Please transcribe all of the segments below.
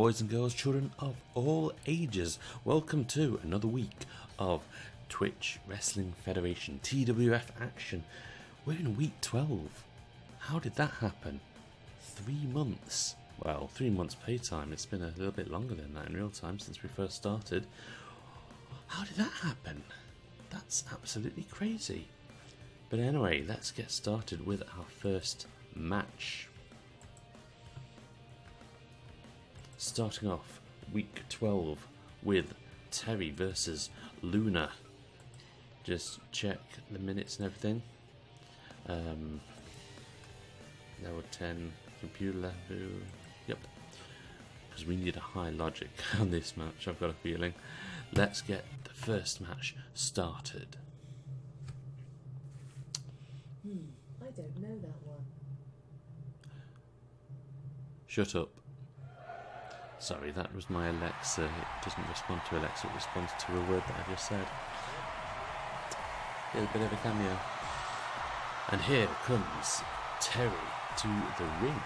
boys and girls, children of all ages. Welcome to another week of Twitch Wrestling Federation TWF action. We're in week 12. How did that happen? 3 months. Well, 3 months playtime. It's been a little bit longer than that in real time since we first started. How did that happen? That's absolutely crazy. But anyway, let's get started with our first match. Starting off week 12 with Terri versus Luna. Just check the minutes and everything. Level 10 computer level. Yep. Because we need a high logic on this match, I've got a feeling. Let's get the first match started. I don't know that one. Shut up. Sorry, that was my Alexa. It doesn't respond to Alexa, it responds to a word that I just said. A bit of a cameo. And here comes Terri to the ring.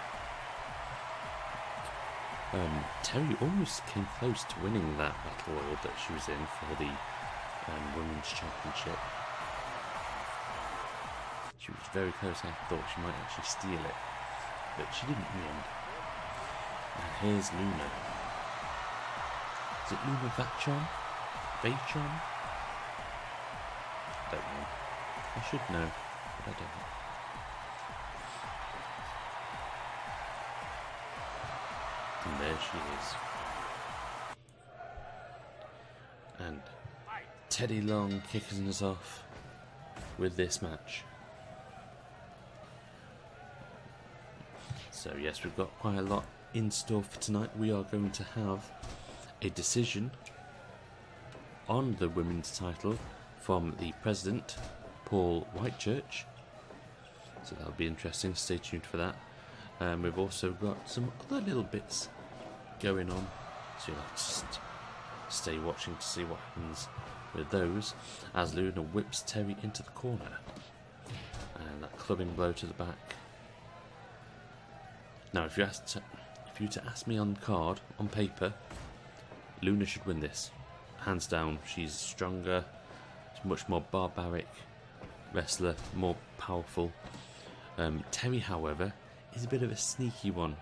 Terri almost came close to winning that battle royal that she was in for the Women's Championship. She was very close. I thought she might actually steal it, but she didn't in the end. And here's Luna. Is it Luna Vachon? Vachon? I don't know. I should know, but I don't know. And there she is. And Teddy Long kicking us off with this match. So yes, we've got quite a lot in store for tonight. We are going to have a decision on the women's title from the president, Paul Whitechurch. So that'll be interesting. Stay tuned for that. We've also got some other little bits going on, so you'll have to just stay watching to see what happens with those as Luna whips Terri into the corner. And that clubbing blow to the back. Now, if you were to ask me on card, on paper, Luna should win this. Hands down, she's stronger, she's much more barbaric wrestler, more powerful. Terri, however, is a bit of a sneaky one.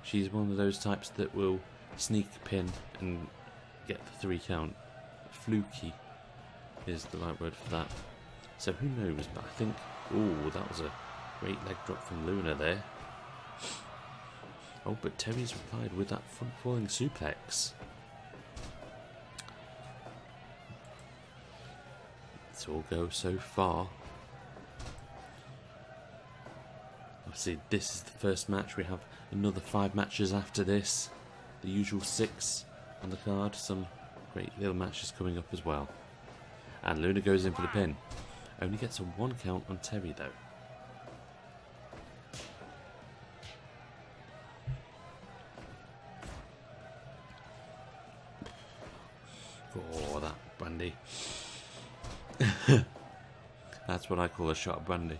She's one of those types that will sneak pin and get the 3 count. Fluky is the right word for that. So who knows, but I think, oh, that was a great leg drop from Luna there. Oh, but Terry's replied with that front falling suplex. It's all go so far. Obviously, this is the first match. We have another 5 matches after this. The usual 6 on the card. Some great little matches coming up as well. And Luna goes in for the pin. Only gets a 1 count on Terri though. Oh, that brandy. That's what I call a shot of brandy.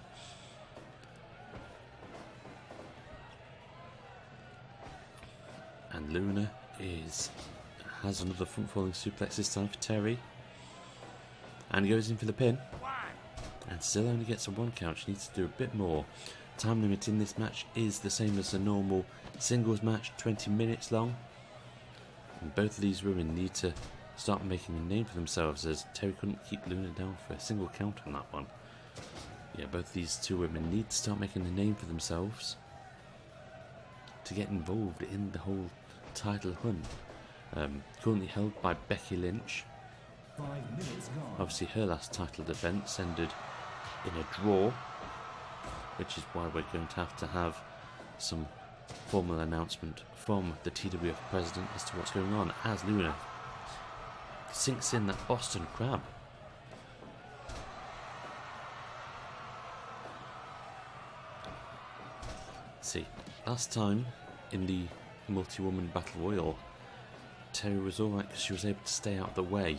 And Luna has another front falling suplex this time for Terri. And goes in for the pin. And still only gets a 1 count. She needs to do a bit more. Time limit in this match is the same as a normal singles match, 20 minutes long. And both of these women need to start making a name for themselves, as Terri couldn't keep Luna down for a single count on that one. Yeah, both these two women need to start making a name for themselves to get involved in the whole title hunt. Currently held by Becky Lynch. 5 minutes gone. Obviously her last title defense ended in a draw, which is why we're going to have some formal announcement from the TWF president as to what's going on, as Luna sinks in that Boston Crab. See, last time in the multi-woman battle royal, Terri was alright because she was able to stay out of the way.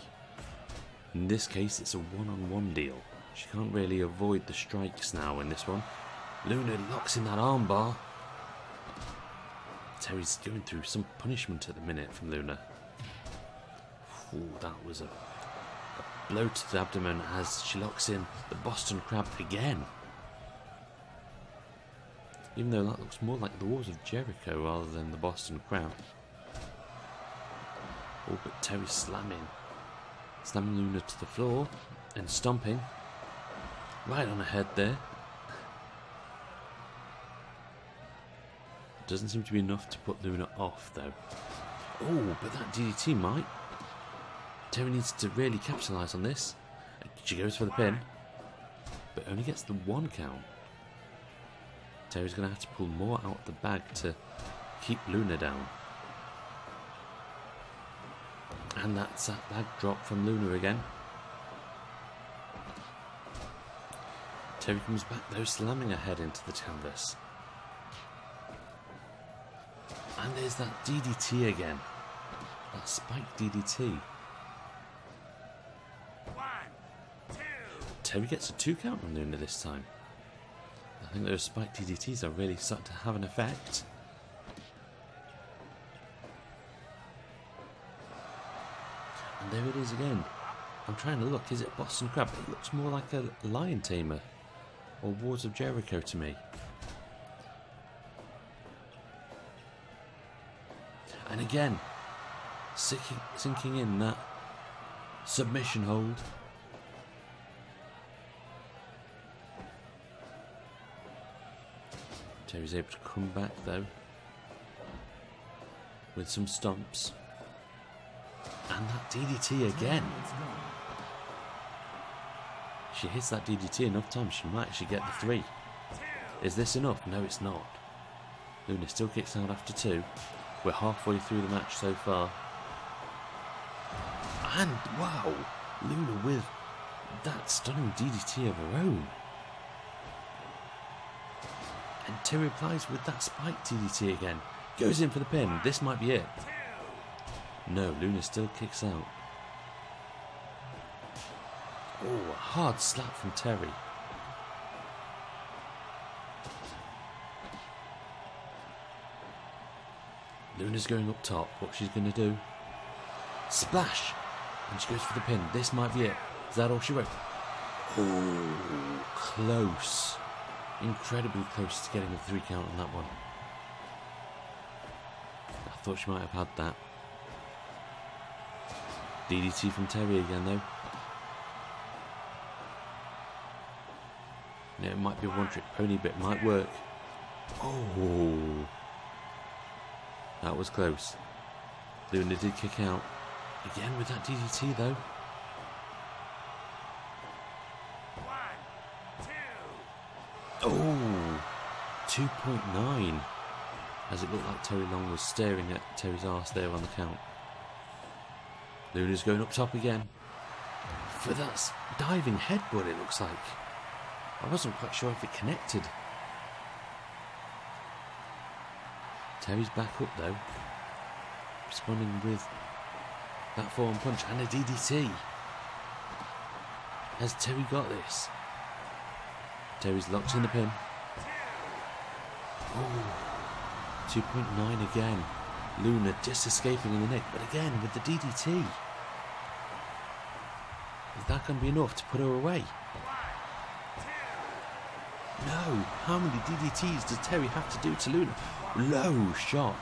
In this case, it's a one-on-one deal. She can't really avoid the strikes now in this one. Luna locks in that armbar. Terry's going through some punishment at the minute from Luna. Ooh, that was a blow to the abdomen as she locks in the Boston Crab again. Even though that looks more like the Walls of Jericho rather than the Boston Crab. Oh, but Terry's slamming Luna to the floor and stomping right on her head there. Doesn't seem to be enough to put Luna off though. Oh, but that DDT might. Terry needs to really capitalise on this. She goes for the pin, but only gets the 1 count. Terry's going to have to pull more out of the bag to keep Luna down. And that's that bag drop from Luna again. Terry comes back though, slamming her head into the canvas. And there's that DDT again. That spiked DDT. Terry gets a 2 count on Luna this time. I think those spiked DDTs are really starting to have an effect. And there it is again. I'm trying to look, is it Boston Crab? It looks more like a Lion Tamer or Walls of Jericho to me. And again, sinking in that submission hold. Terry's able to come back though with some stomps. And that DDT again. She hits that DDT enough times, she might actually get the 3. Is this enough? No, it's not. Luna still kicks out after 2. We're halfway through the match so far. And wow, Luna with that stunning DDT of her own. And Terry replies with that spike DDT again. Goes in for the pin. This might be it. No, Luna still kicks out. Oh, a hard slap from Terry. Luna's going up top. What she's going to do? Splash! And she goes for the pin. This might be it. Is that all she wrote? Oh, close. Incredibly close to getting a 3 count on that one. I thought she might have had that. DDT from Terry again though. Yeah, it might be a one-trick pony, but it might work. Oh, that was close. Luna did kick out. Again with that DDT though. 1, 2. Oh, 2.9. As it looked like Terry Long was staring at Terry's arse there on the count. Luna's going up top again. For that diving headbutt it looks like. I wasn't quite sure if it connected. Terry's back up though. Responding with that forearm punch and a DDT. Has Terry got this? Terry's locked in the pin. Oh, 2.9 again. Luna just escaping in the neck, but again with the DDT. Is that going to be enough to put her away? No. How many DDTs does Terry have to do to Luna? Low shot.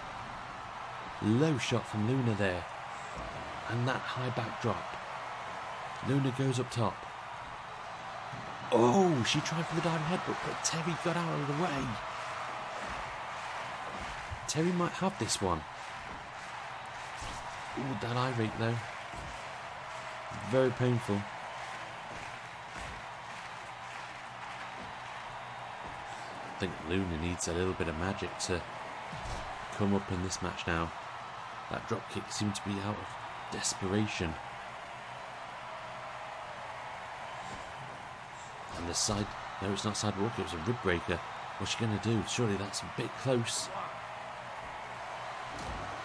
Low shot from Luna there. And that high back drop. Luna goes up top. Oh, she tried for the diving headbutt, but Terry got out of the way. Terry might have this one. Ooh, that eye rake though. Very painful. I think Luna needs a little bit of magic to come up in this match now. That drop kick seemed to be out of desperation. And the side, no, it's not sidewalk, it was a rib breaker. What's she going to do? Surely that's a bit close.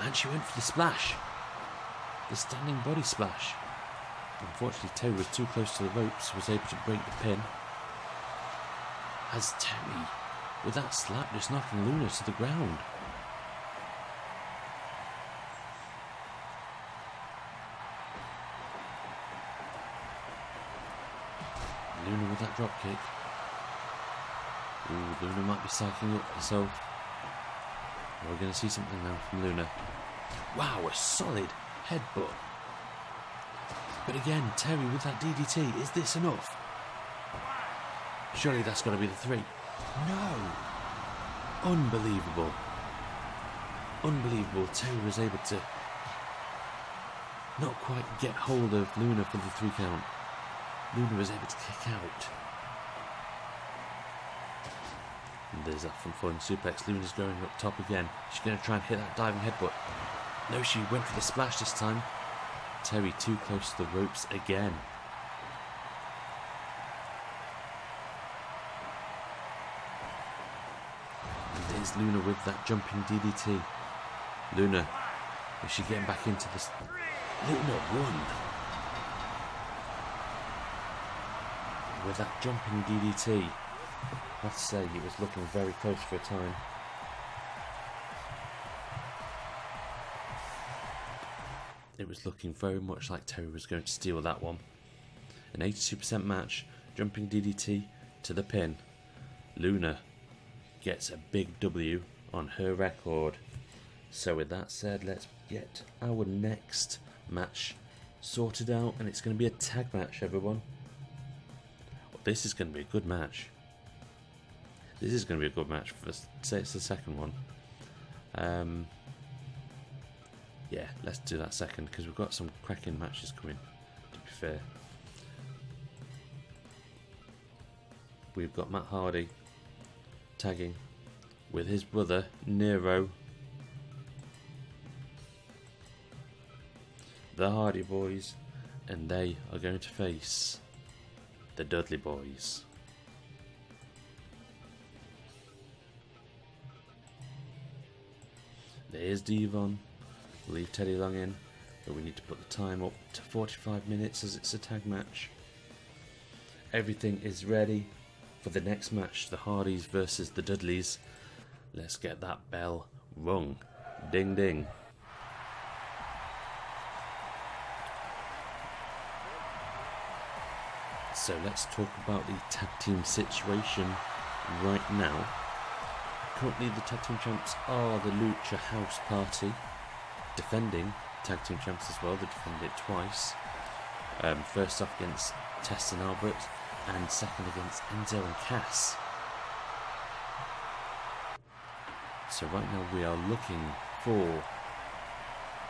And she went for the splash. The standing body splash. Unfortunately, Terry was too close to the ropes, was able to break the pin. As Terry, with that slap, just knocking Luna to the ground. Luna with that drop kick. Ooh, Luna might be psyching up herself. We're going to see something now from Luna. Wow, a solid headbutt. But again, Terri with that DDT. Is this enough? Surely that's got to be the 3. No! Unbelievable. Unbelievable. Terri was able to not quite get hold of Luna for the 3 count. Luna was able to kick out. And there's that front falling suplex. Luna's going up top again. She's going to try and hit that diving headbutt. No, she went for the splash this time. Terri too close to the ropes again. And there's Luna with that jumping DDT. Luna, is she getting back into this? Luna won. With that jumping DDT. I have to say, it was looking very close for a time. It was looking very much like Terri was going to steal that one. An 82% match, jumping DDT to the pin. Luna gets a big W on her record. So with that said, let's get our next match sorted out, and it's going to be a tag match, everyone. Well, this is going to be a good match. This is going to be a good match. Say it's the second one. Yeah, let's do that second, because we've got some cracking matches coming, to be fair. We've got Matt Hardy tagging with his brother Nero. The Hardy Boys, and they are going to face the Dudley Boys. There's Devon. We'll leave Teddy Long in, but we need to put the time up to 45 minutes as it's a tag match. Everything is ready for the next match, the Hardys versus the Dudleys. Let's get that bell rung. Ding ding. So let's talk about the tag team situation right now. Currently the tag team champs are the Lucha House Party, defending tag team champs as well. They defended it twice. First off against Test and Albert, and second against Enzo and Cass. So right now we are looking for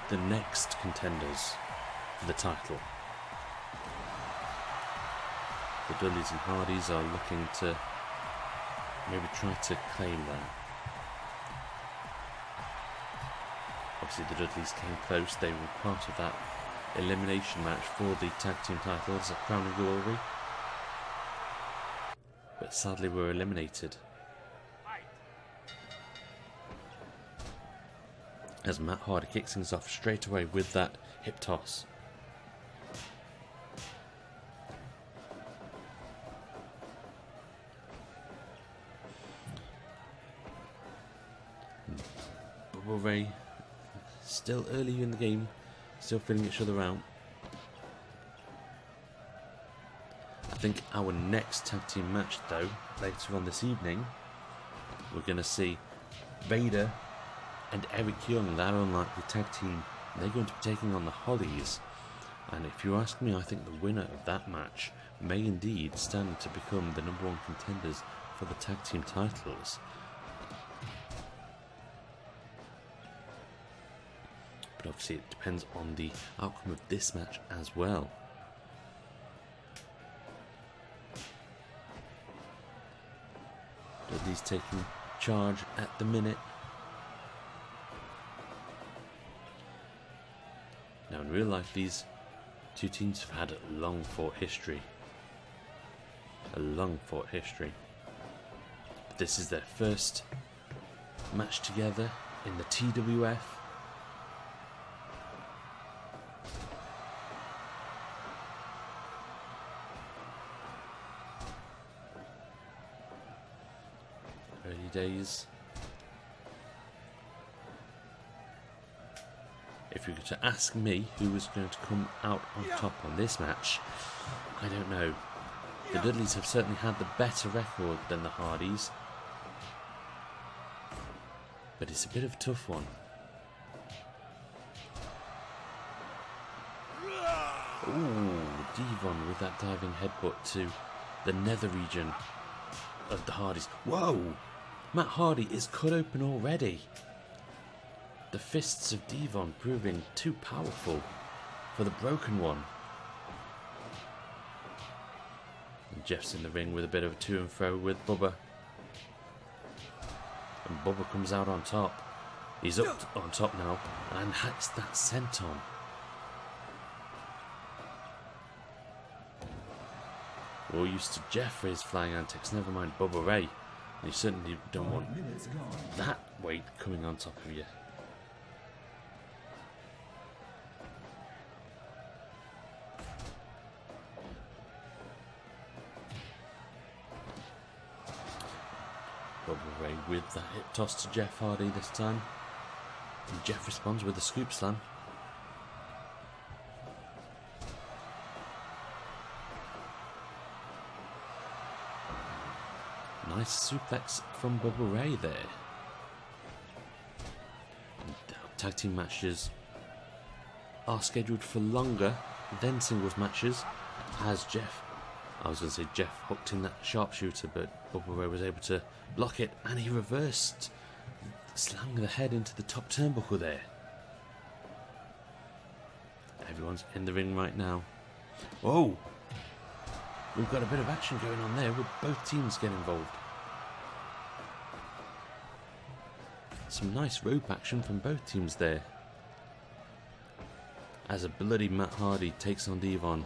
the next contenders for the title. The Dudleys and Hardys are looking to maybe try to claim that. Obviously the Dudleys came close. They were part of that elimination match for the tag team titles at Crown and Glory, but sadly were eliminated as Matt Hardy kicks things off straight away with that hip toss. Bubba Ray, still early in the game, still filling each other out. I think our next tag team match though, later on this evening, we're going to see Vader and Eric Young, that unlikely tag team. They're going to be taking on the Hollies. And if you ask me, I think the winner of that match may indeed stand to become the #1 contenders for the tag team titles. But obviously it depends on the outcome of this match as well. Dudley's taking charge at the minute. Now in real life these two teams have had a long fought history. But this is their first match together in the TWF. Early days. If you were to ask me who was going to come out on top on this match, I don't know. The Dudleys have certainly had the better record than the Hardys. But it's a bit of a tough one. Ooh, Devon with that diving headbutt to the nether region of the Hardys. Whoa! Matt Hardy is cut open already. The fists of Devon proving too powerful for the broken one. And Jeff's in the ring with a bit of a to and fro with Bubba. And Bubba comes out on top. He's up on top now and hacks that senton. We're all used to Jeff for his flying antics, never mind Bubba Ray. And you certainly don't want that weight coming on top of you. Bubba Ray with that hip toss to Jeff Hardy this time. And Jeff responds with a scoop slam. Nice suplex from Bubba Ray there. And tag team matches are scheduled for longer than singles matches, as Jeff hooked in that sharpshooter, but Bubba Ray was able to block it, and he reversed, slamming the head into the top turnbuckle there. Everyone's in the ring right now. Whoa! We've got a bit of action going on there with both teams getting involved. Some nice rope action from both teams there. As a bloody Matt Hardy takes on Devon.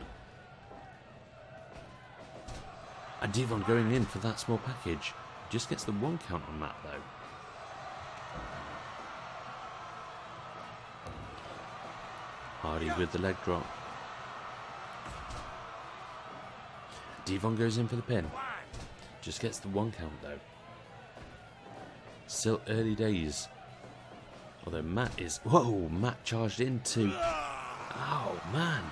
And Devon going in for that small package. Just gets the one count on Matt though. Hardy with the leg drop. Devon goes in for the pin. Just gets the one count though. Still early days. Although Matt is... Whoa! Matt charged into... Oh, man.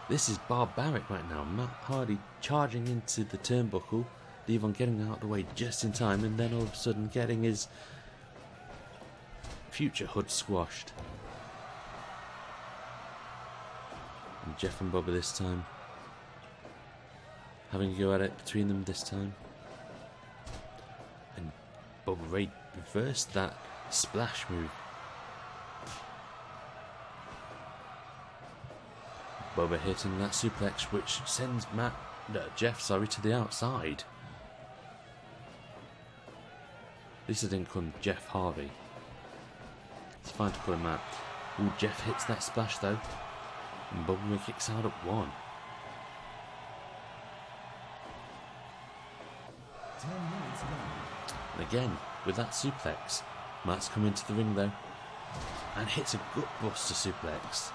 This is barbaric right now. Matt Hardy charging into the turnbuckle. Devon getting out of the way just in time. And then all of a sudden getting his future hood squashed. And Jeff and Bubba this time. Having to go at it between them this time. And Bubba Ray reversed that splash move. Bubba hitting that suplex, which sends Jeff to the outside. At least it didn't call him Jeff Harvey. It's fine to call him Matt. Ooh, Jeff hits that splash though. And Bubba Ray kicks out at 1. 10 minutes gone. And again, with that suplex, Matt's come into the ring though. And hits a gutbuster suplex.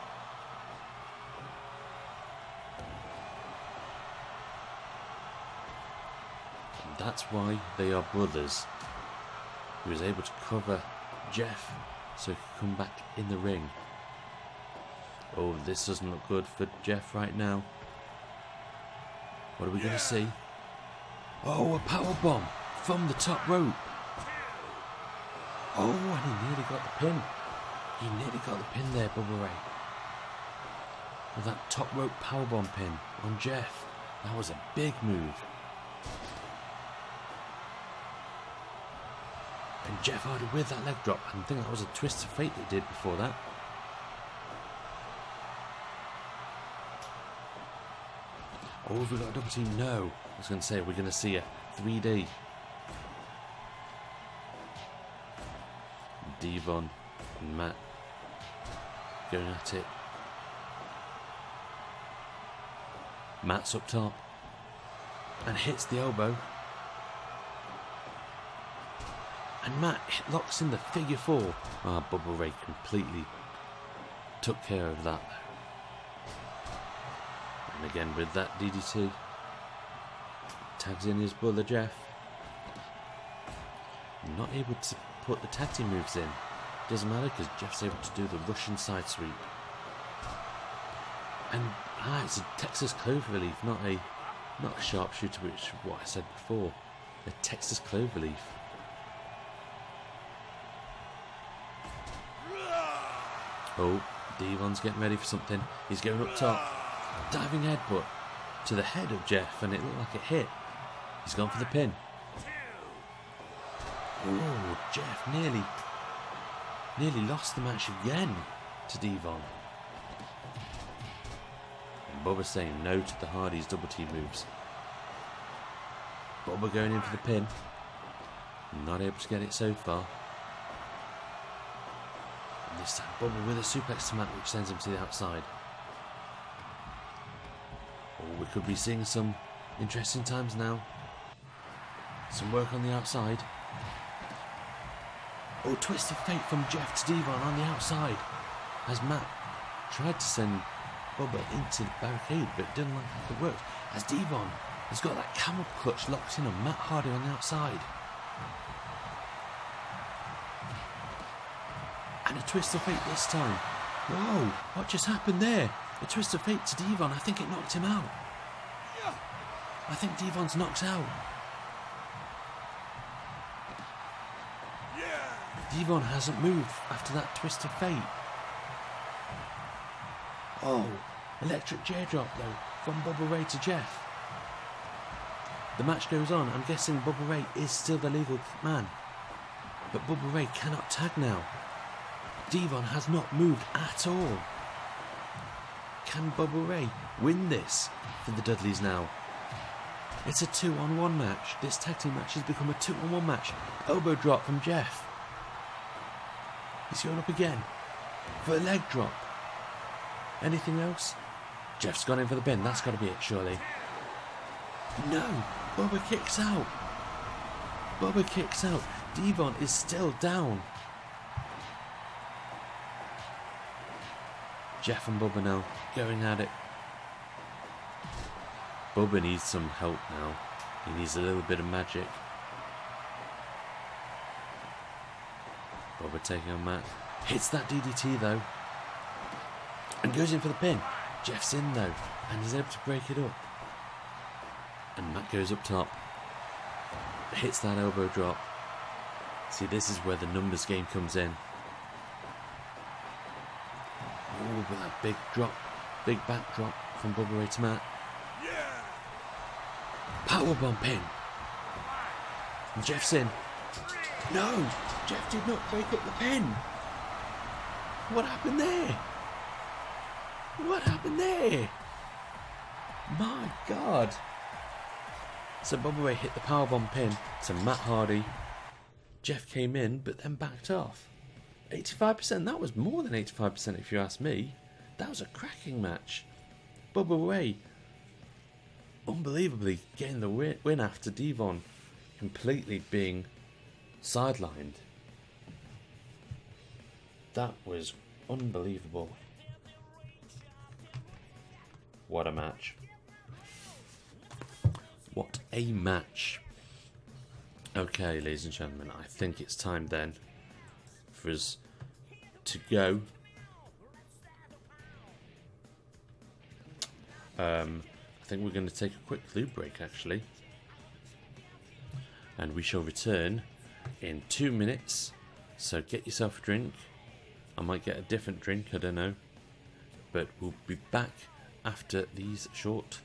And that's why they are brothers. He was able to cover Jeff so he could come back in the ring. Oh, this doesn't look good for Jeff right now. What are we going to see? Oh, a powerbomb from the top rope. Oh, and he nearly got the pin. He nearly got the pin there, Bubba Ray. With that top rope powerbomb pin on Jeff. That was a big move. And Jeff Hardy with that leg drop. I think that was a twist of fate they did before that. Oh, have we got a double team? No. I was going to say, we're going to see a 3D. Devon and Matt going at it. Matt's up top and hits the elbow. And Matt locks in the figure 4. Ah, Bubba Ray completely took care of that. And again with that DDT. Tags in his brother Jeff. Not able to put the tag team moves in. Doesn't matter because Jeff's able to do the Russian side sweep. And it's a Texas cloverleaf, not a Not a sharpshooter, which is what I said before. A Texas cloverleaf. Oh, Devon's getting ready for something. He's going up top. Diving headbutt to the head of Jeff, and it looked like it hit. He's gone for the pin. Oh, Jeff nearly lost the match again to Devon. And Bubba saying no to the Hardys double team moves. Bubba going in for the pin. Not able to get it so far. And this time Bubba with a suplex to Matt, which sends him to the outside. Oh, we could be seeing some interesting times now. Some work on the outside. Oh, twist of fate from Jeff to Devon on the outside. As Matt tried to send Bubba into the barricade, but it didn't look like it worked. As Devon has got that camel clutch locked in on Matt Hardy on the outside. And a twist of fate this time. Whoa, what just happened there? A twist of fate to Devon. I think it knocked him out. I think Devon's knocked out. Devon hasn't moved after that twist of fate. Oh, electric chair drop though from Bubba Ray to Jeff. The match goes on. I'm guessing Bubba Ray is still the legal man. But Bubba Ray cannot tag now. Devon has not moved at all. Can Bubba Ray win this for the Dudleys now? It's a 2-on-1 match. This tag team match has become a 2-on-1 match. Elbow drop from Jeff. He's going up again for a leg drop. Anything else? Jeff's gone in for the pin. That's got to be it, surely. No! Bubba kicks out. Bubba kicks out. Devon is still down. Jeff and Bubba now going at it. Bubba needs some help now. He needs a little bit of magic. Bubba taking on Matt. Hits that DDT though. And goes in for the pin. Jeff's in though. And he's able to break it up. And Matt goes up top. Hits that elbow drop. See, this is where the numbers game comes in. Oh, with that big drop. Big back drop from Bubba Ray to Matt. Powerbomb pin. And Jeff's in. No! Jeff did not break up the pin. What happened there? What happened there? My God. So Bubba Ray hit the powerbomb pin to Matt Hardy. Jeff came in, but then backed off. 85%. That was more than 85% if you ask me. That was a cracking match. Bubba Ray unbelievably getting the win after Devon completely being sidelined. That was unbelievable. What a match. What a match. Okay, ladies and gentlemen, I think it's time then for us to go. I think we're going to take a quick lube break actually. And we shall return in 2 minutes. So get yourself a drink. I might get a different drink, I don't know. But we'll be back after these short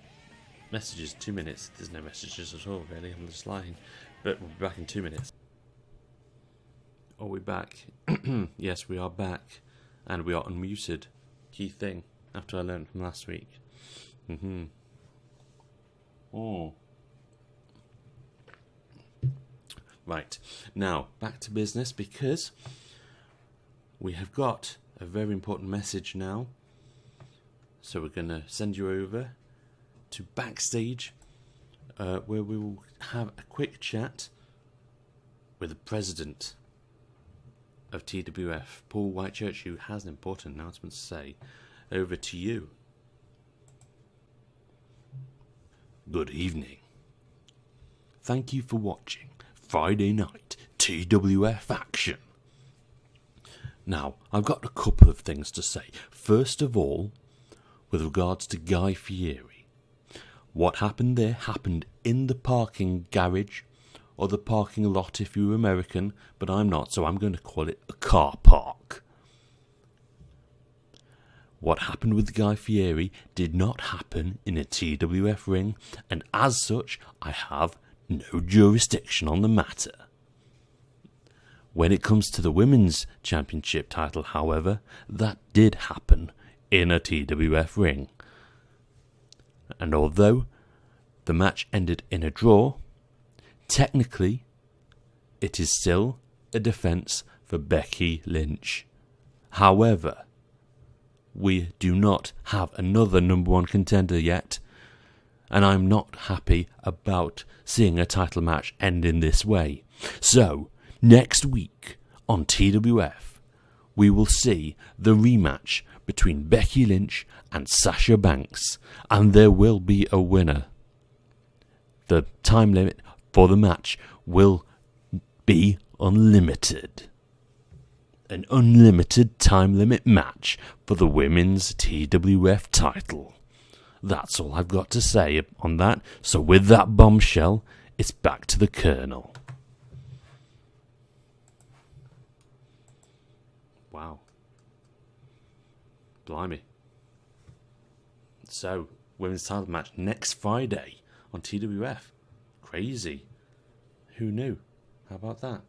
messages. 2 minutes. There's no messages at all, really. I'm just lying. But we'll be back in 2 minutes. Are we back? Yes, we are back. And we are unmuted. Key thing, after I learned from last week. Right, now back to business, because we have got a very important message now. So we're going to send you over to backstage, where we will have a quick chat with the president of TWF, Paul Whitechurch, who has an important announcement to say. Over to you. Good evening. Thank you for watching Friday Night TWF Action. Now, I've got a couple of things to say. First of all, with regards to Guy Fieri, What happened there happened in the parking garage, or the parking lot if you're American, but I'm not, so I'm going to call it a car park. What happened with Guy Fieri did not happen in a TWF ring, and as such, I have no jurisdiction on the matter. When it comes to the Women's Championship title, however, that did happen in a TWF ring. And although the match ended in a draw, technically it is still a defence for Becky Lynch. However, we do not have another number one contender yet, and I'm not happy about seeing a title match end in this way. So, next week on TWF, we will see the rematch between Becky Lynch and Sasha Banks, and there will be a winner. The time limit for the match will be unlimited. An unlimited time limit match for the women's TWF title. That's all I've got to say on that. So with that bombshell, it's back to the Colonel. Wow. Blimey. So, women's title match next Friday on TWF. Crazy. Who knew? How about that?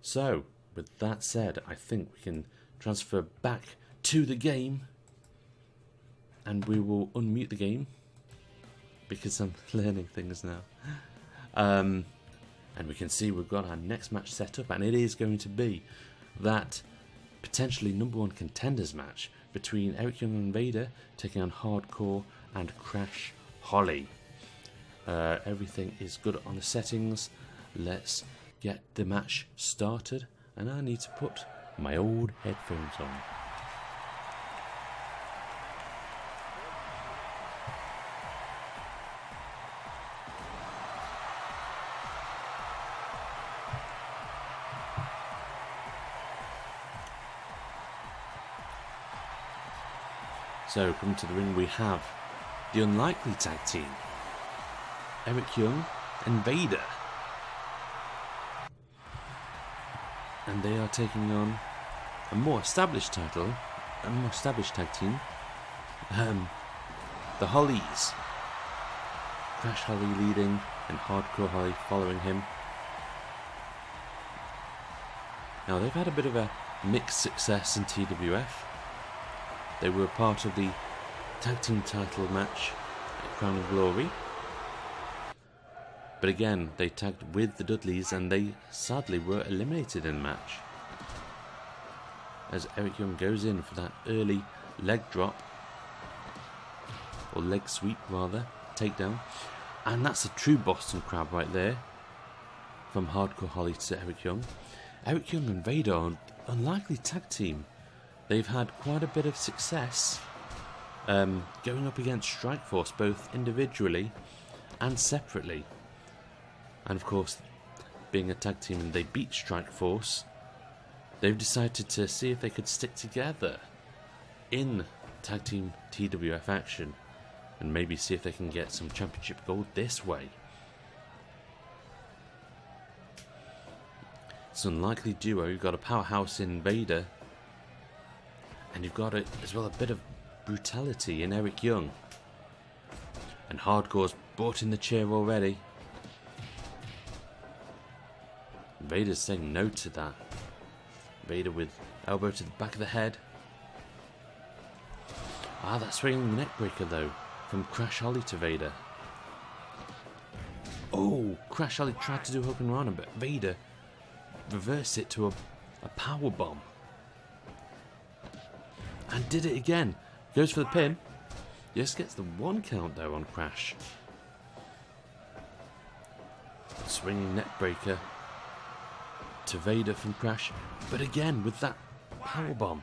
So, with that said, I think we can transfer back to the game, and we will unmute the game because I'm learning things now. And we can see we've got our next match set up, and it is going to be that potentially number one contenders match between Eric Young and Vader taking on Hardcore and Crash Holly. Everything is good on the settings. Let's get the match started, and I need to put my old headphones on. So, coming to the ring, we have the unlikely tag team, Eric Young and Vader. And they are taking on a more established title, a more established tag team, the Hollies. Crash Holly leading and Hardcore Holly following him. Now, they've had a bit of a mixed success in TWF. They were part of the tag team title match at Crown and Glory. But again, they tagged with the Dudleys and they sadly were eliminated in the match. As Eric Young goes in for that early leg drop, or leg sweep rather, takedown. And that's a true Boston Crab right there, from Hardcore Holly to Eric Young. Eric Young and Vader are an unlikely tag team. They've had quite a bit of success going up against Strikeforce, both individually and separately. And of course, being a tag team and they beat Strikeforce, they've decided to see if they could stick together in tag team TWF action and maybe see if they can get some championship gold this way. It's an unlikely duo. You've got a powerhouse in Vader, and you've got as well a bit of brutality in Eric Young. And Hardcore's brought in the chair already. Vader's saying no to that. Vader with elbow to the back of the head. Ah, that swinging neck breaker though, from Crash Holly to Vader. Oh, Crash Holly tried to do hook and runner, but Vader reversed it to a power bomb. And did it again. Goes for the pin. Just gets the one count though on Crash. Swinging neck breaker to Vader from Crash, but again with that power bomb.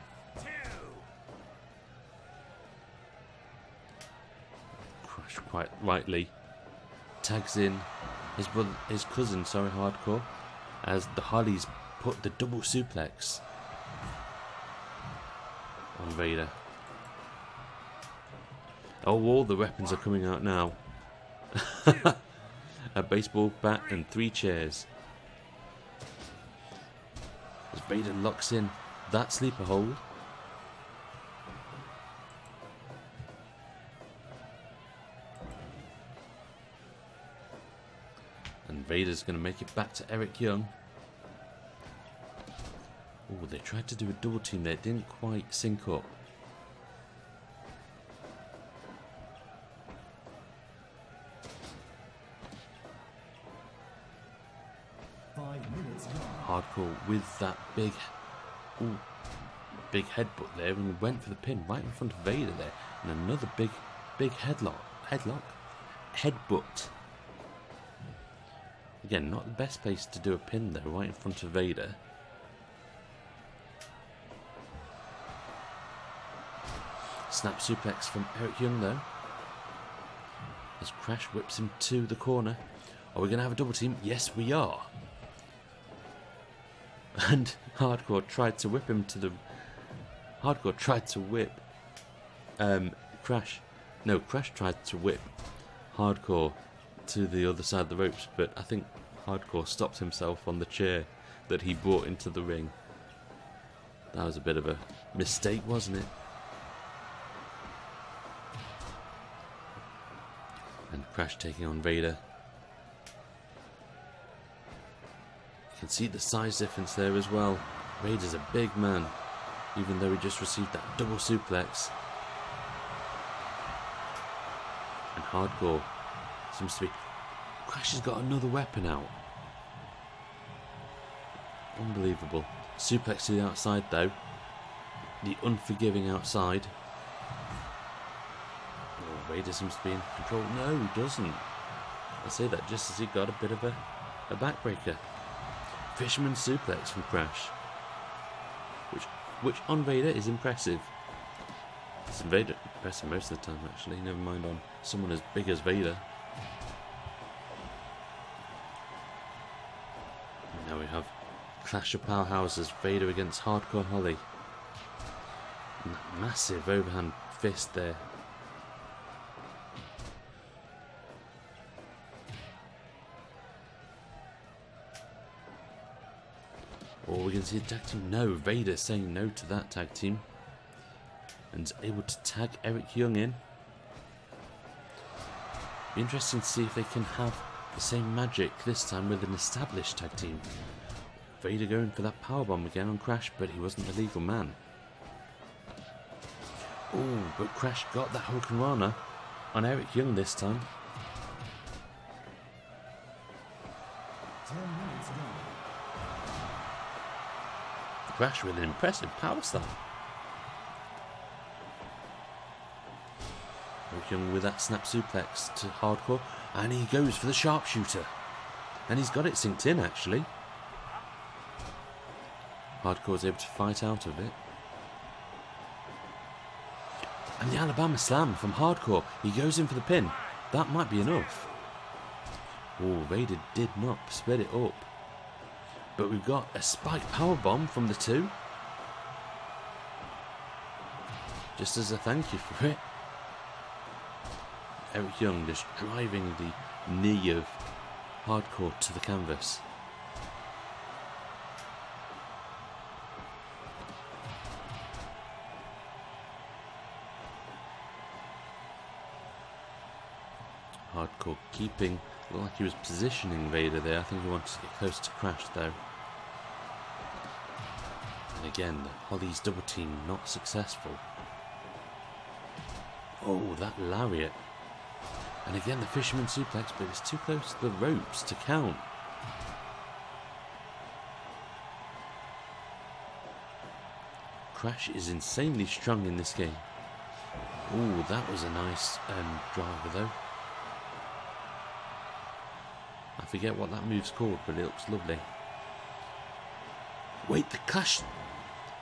Crash quite rightly tags in his cousin, Hardcore, as the Hollies put the double suplex on Vader. Oh, all the weapons are coming out now. A baseball bat and 3 chairs. As Vader locks in that sleeper hold. And Vader's going to make it back to Eric Young. Oh, they tried to do a double team there. It didn't quite sync up. Hardcore with that big headbutt there, and went for the pin right in front of Vader there, and another big headbutt. Again, not the best place to do a pin though, right in front of Vader. Snap suplex from Eric Young though, as Crash whips him to the corner. Are we going to have a double team? Yes, we are. And Hardcore tried to whip him to the... Hardcore tried to whip... Crash. No, Crash tried to whip Hardcore to the other side of the ropes, but I think Hardcore stopped himself on the chair that he brought into the ring. That was a bit of a mistake, wasn't it? And Crash taking on Vader. You can see the size difference there as well. Vader's a big man, even though he just received that double suplex. And Hardcore seems to be... Crash has got another weapon out. Unbelievable. Suplex to the outside though. The unforgiving outside. Oh, Vader seems to be in control. No, he doesn't. I say that just as he got a bit of a backbreaker. Fisherman suplex from Crash, which on Vader is impressive. It's Vader impressive most of the time, actually. Never mind on someone as big as Vader. And now we have Clash of Powerhouses. Vader against Hardcore Holly. And that massive overhand fist there. Or we can see a tag team. No, Vader saying no to that tag team. And able to tag Eric Young in. Be interesting to see if they can have the same magic this time with an established tag team. Vader going for that powerbomb again on Crash, but he wasn't the legal man. Oh, but Crash got that Hurricanrana on Eric Young this time. 10 minutes ago. Crash with an impressive power slam. Eric Young with that snap suplex to Hardcore, and he goes for the sharpshooter. And he's got it synced in, actually. Hardcore's able to fight out of it. And the Alabama slam from Hardcore. He goes in for the pin. That might be enough. Oh, Vader did not split it up. But we've got a spike powerbomb from the two. Just as a thank you for it. Eric Young just driving the knee of Hardcore to the canvas. Hardcore keeping, looked like he was positioning Vader there. I think he wanted to get close to Crash though. And again, Holly's double team not successful. Oh, that lariat. And again the fisherman suplex, but it's too close to the ropes to count. Crash is insanely strong in this game. Oh, that was a nice driver though. I forget what that move's called, but it looks lovely. Wait, the clash,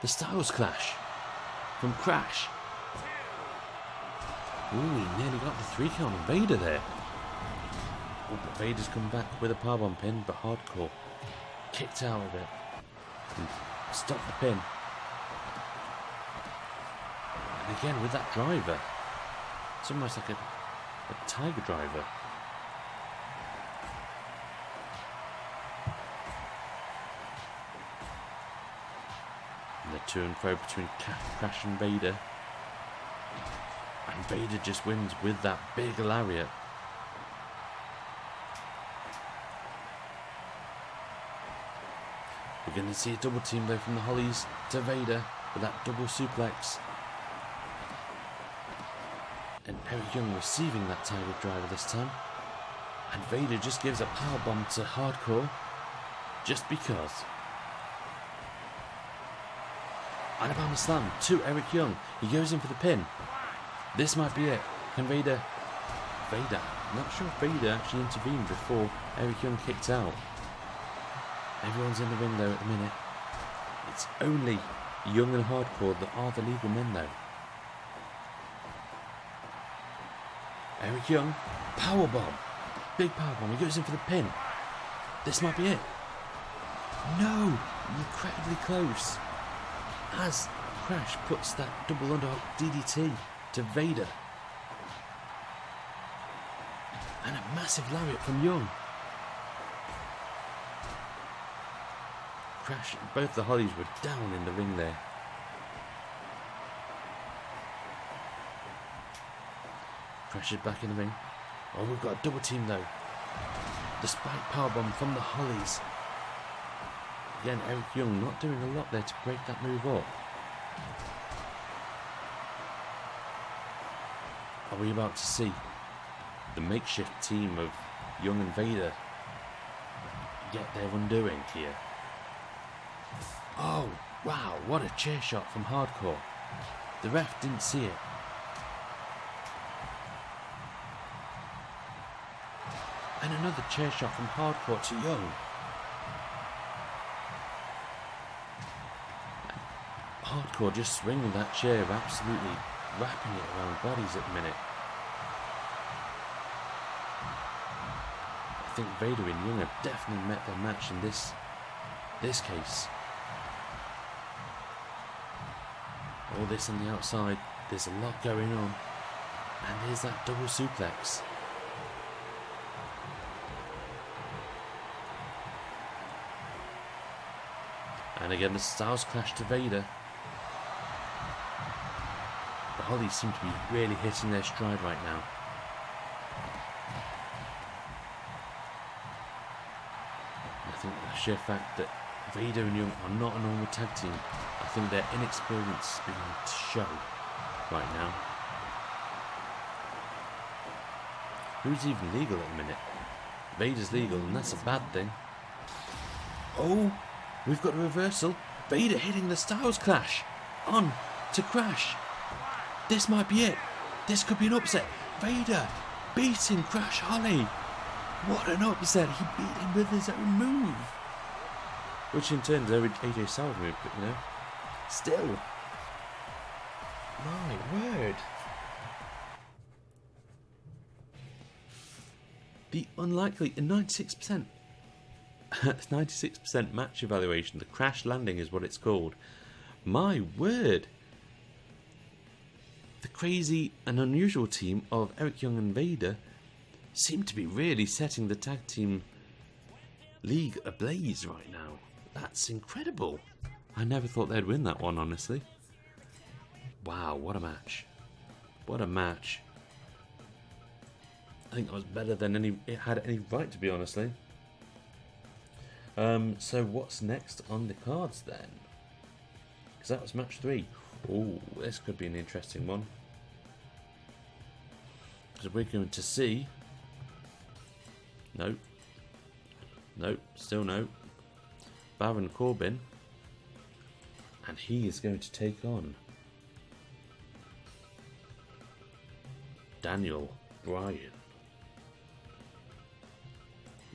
the Styles Clash from Crash. Ooh, he nearly got the 3 count on Vader there. Oh, but Vader's come back with a powerbomb pin, but Hardcore kicked out of it and stopped the pin. And again with that driver, it's almost like a tiger driver. to and fro between Crash and Vader. And Vader just wins with that big lariat. We're going to see a double team though from the Hollies to Vader with that double suplex. And Eric Young receiving that Tiger Driver this time. And Vader just gives a powerbomb to Hardcore. Just because. Alabama Slam to Eric Young. He goes in for the pin. This might be it. Can Vader... Not sure if Vader actually intervened before Eric Young kicked out. Everyone's in the ring though at the minute. It's only Young and Hardcore that are the legal men though. Eric Young, powerbomb. Big powerbomb. He goes in for the pin. This might be it. No! Incredibly close. As Crash puts that double underhook DDT to Vader. And a massive lariat from Young. Crash, both the Hollies were down in the ring there. Crash is back in the ring. Oh, we've got a double team though. The spike powerbomb from the Hollies. Again, Eric Young not doing a lot there to break that move up. Are we about to see the makeshift team of Young and Vader get their undoing here? Oh, wow, what a chair shot from Hardcore. The ref didn't see it. And another chair shot from Hardcore to Young. Hardcore just swinging that chair, absolutely wrapping it around bodies at the minute. I think Vader and Young have definitely met their match in this case. All this on the outside, there's a lot going on. And there's that double suplex. And again, the Styles Clash to Vader. The Hollies seem to be really hitting their stride right now. I think the sheer fact that Vader and Young are not a normal tag team, I think their inexperience is beginning to show right now. Who's even legal at the minute? Vader's legal, and that's a bad thing. Oh, we've got a reversal. Vader hitting the Styles Clash on to Crash. This might be it. This could be an upset. Vader beating Crash Holly. What an upset. He beat him with his own move. Which in turn is AJ Styles move, but you know, still. My word. The unlikely 96% 96% match evaluation. The crash landing is what it's called. My word. The crazy and unusual team of Eric Young and Vader seem to be really setting the tag team league ablaze right now. That's incredible. I never thought they'd win that one, honestly. Wow, what a match. What a match. I think that was better than it had any right to be, honestly. So what's next on the cards then? Because that was match 3. Oh, this could be an interesting one. Because we're going to see... Nope. Nope, still no. Baron Corbyn. And he is going to take on Daniel Bryan.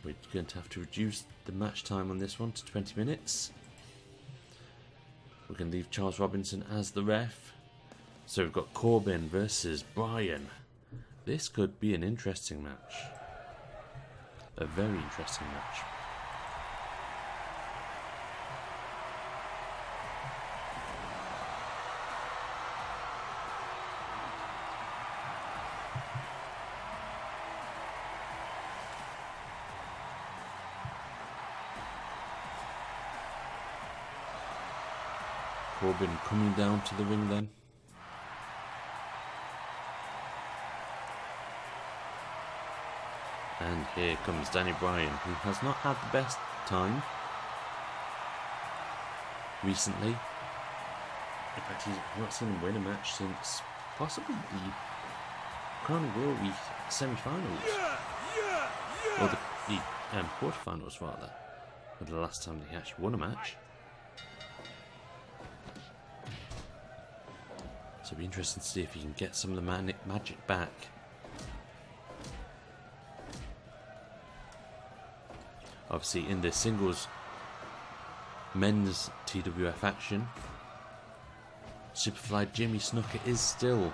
We're going to have to reduce the match time on this one to 20 minutes. We're going to leave Charles Robinson as the ref. So we've got Corbyn versus Bryan. This could be an interesting match. A very interesting match. Corbyn coming down to the ring then. And here comes Bryan, who has not had the best time recently. In fact, he's not seen him win a match since possibly the Crown and Glory semi-finals. Or the quarterfinals, rather. For the last time that he actually won a match. So it'll be interesting to see if he can get some of the magic back. Obviously, in the singles men's TWF action, Superfly Jimmy Snuka is still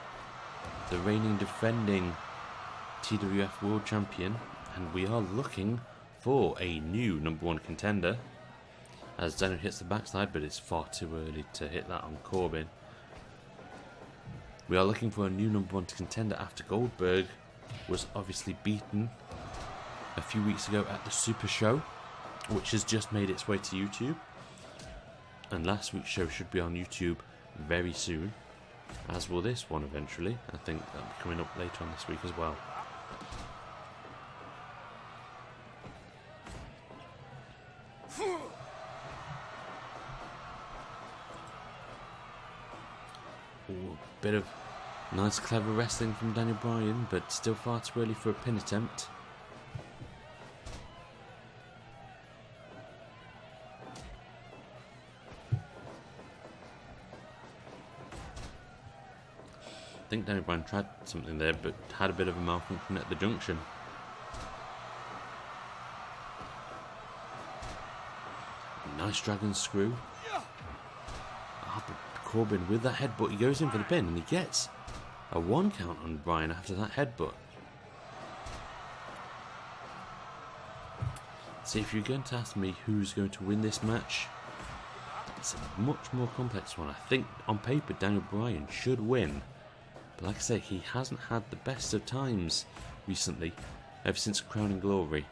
the reigning defending TWF World Champion, and we are looking for a new #1 contender. As Daniel hits the backside, but it's far too early to hit that on Corbyn. We are looking for a new #1 contender after Goldberg was obviously beaten a few weeks ago at the Super Show, which has just made its way to YouTube. And last week's show should be on YouTube very soon, as will this one eventually. I think that'll be coming up later on this week as well. Ooh, a bit of nice clever wrestling from Bryan, but still far too early for a pin attempt. I think Bryan tried something there, but had a bit of a malfunction at the junction. Nice dragon screw. But Corbyn with that headbutt, he goes in for the pin, and he gets a 1 count on Bryan after that headbutt. See, if you're going to ask me who's going to win this match, it's a much more complex one. I think on paper Bryan should win. But like I say, he hasn't had the best of times recently, ever since Crown and Glory.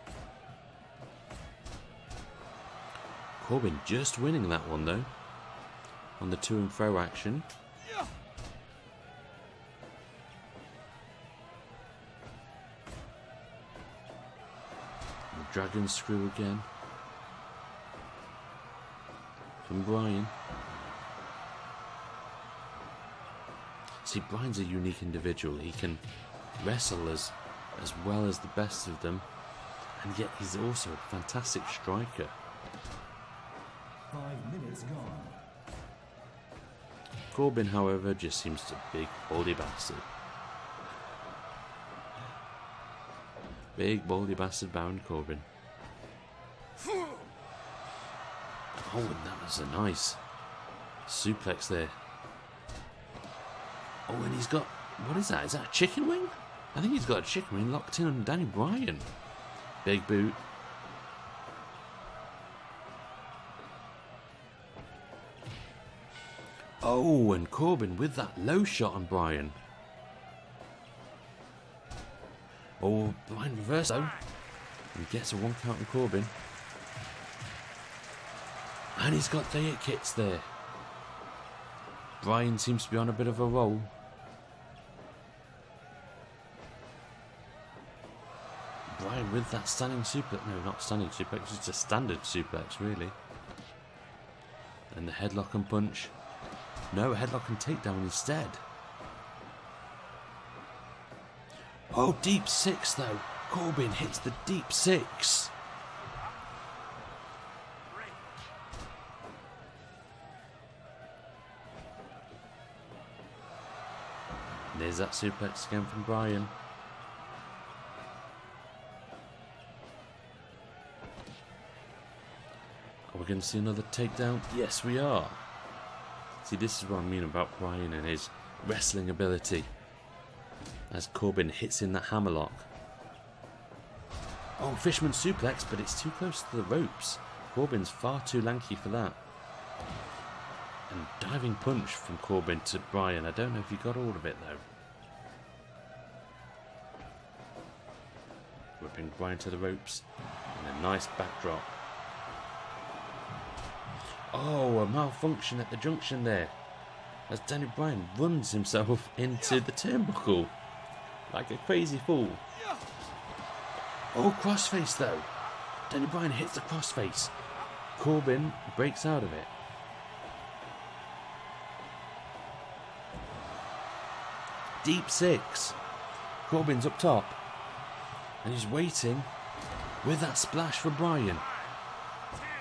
Corbyn just winning that one though, on the to and fro action. The dragon screw again from Bryan. See, Bryan's a unique individual. He can wrestle as well as the best of them, and yet he's also a fantastic striker. 5 minutes gone. Corbyn, however, just seems a big baldy bastard. Big baldy bastard Baron Corbyn. Oh, and that was a nice suplex there. Oh, and he's got, what is that? Is that a chicken wing? I think he's got a chicken wing locked in on Bryan. Big boot. Oh, and Corbyn with that low shot on Bryan. Oh, Bryan reverse though. And gets a 1 count on Corbyn. And he's got the hit kicks there. Bryan seems to be on a bit of a roll. Bryan with that standing suplex. No, not standing suplex. It's a standard suplex, really. And the headlock and punch. No, headlock and takedown instead. Oh, deep 6 though. Corbyn hits the deep 6. And there's that suplex again from Bryan. Are we going to see another takedown? Yes, we are. See, this is what I mean about Bryan and his wrestling ability. As Corbyn hits in that hammerlock. Oh, Fishman suplex, but it's too close to the ropes. Corbyn's far too lanky for that. And diving punch from Corbyn to Bryan. I don't know if he got all of it though. Whipping Bryan to the ropes. And a nice backdrop. Oh, a malfunction at the junction there. As Daniel Bryan runs himself into the turnbuckle like a crazy fool. Oh, crossface though. Daniel Bryan hits the crossface. Corbyn breaks out of it. Deep six. Corbyn's up top. And he's waiting with that splash for Bryan.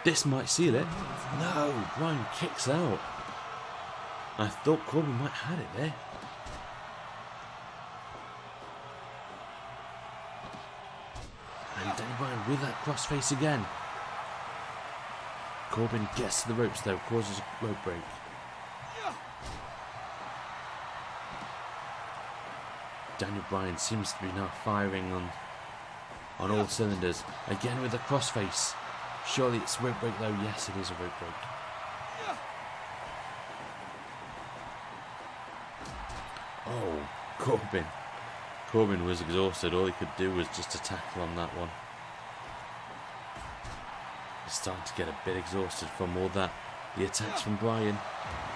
This might seal it. No, Bryan kicks out. I thought Corbyn might have had it there. And Daniel Bryan with that crossface again. Corbyn gets to the ropes though, causes a rope break. Daniel Bryan seems to be now firing on all cylinders. Again with the crossface. Surely it's a rope break though. Yes, it is a rope break. Oh, Corbyn. Corbyn was exhausted. All he could do was just to tackle on that one. He's starting to get a bit exhausted from all that. The attacks from Bryan.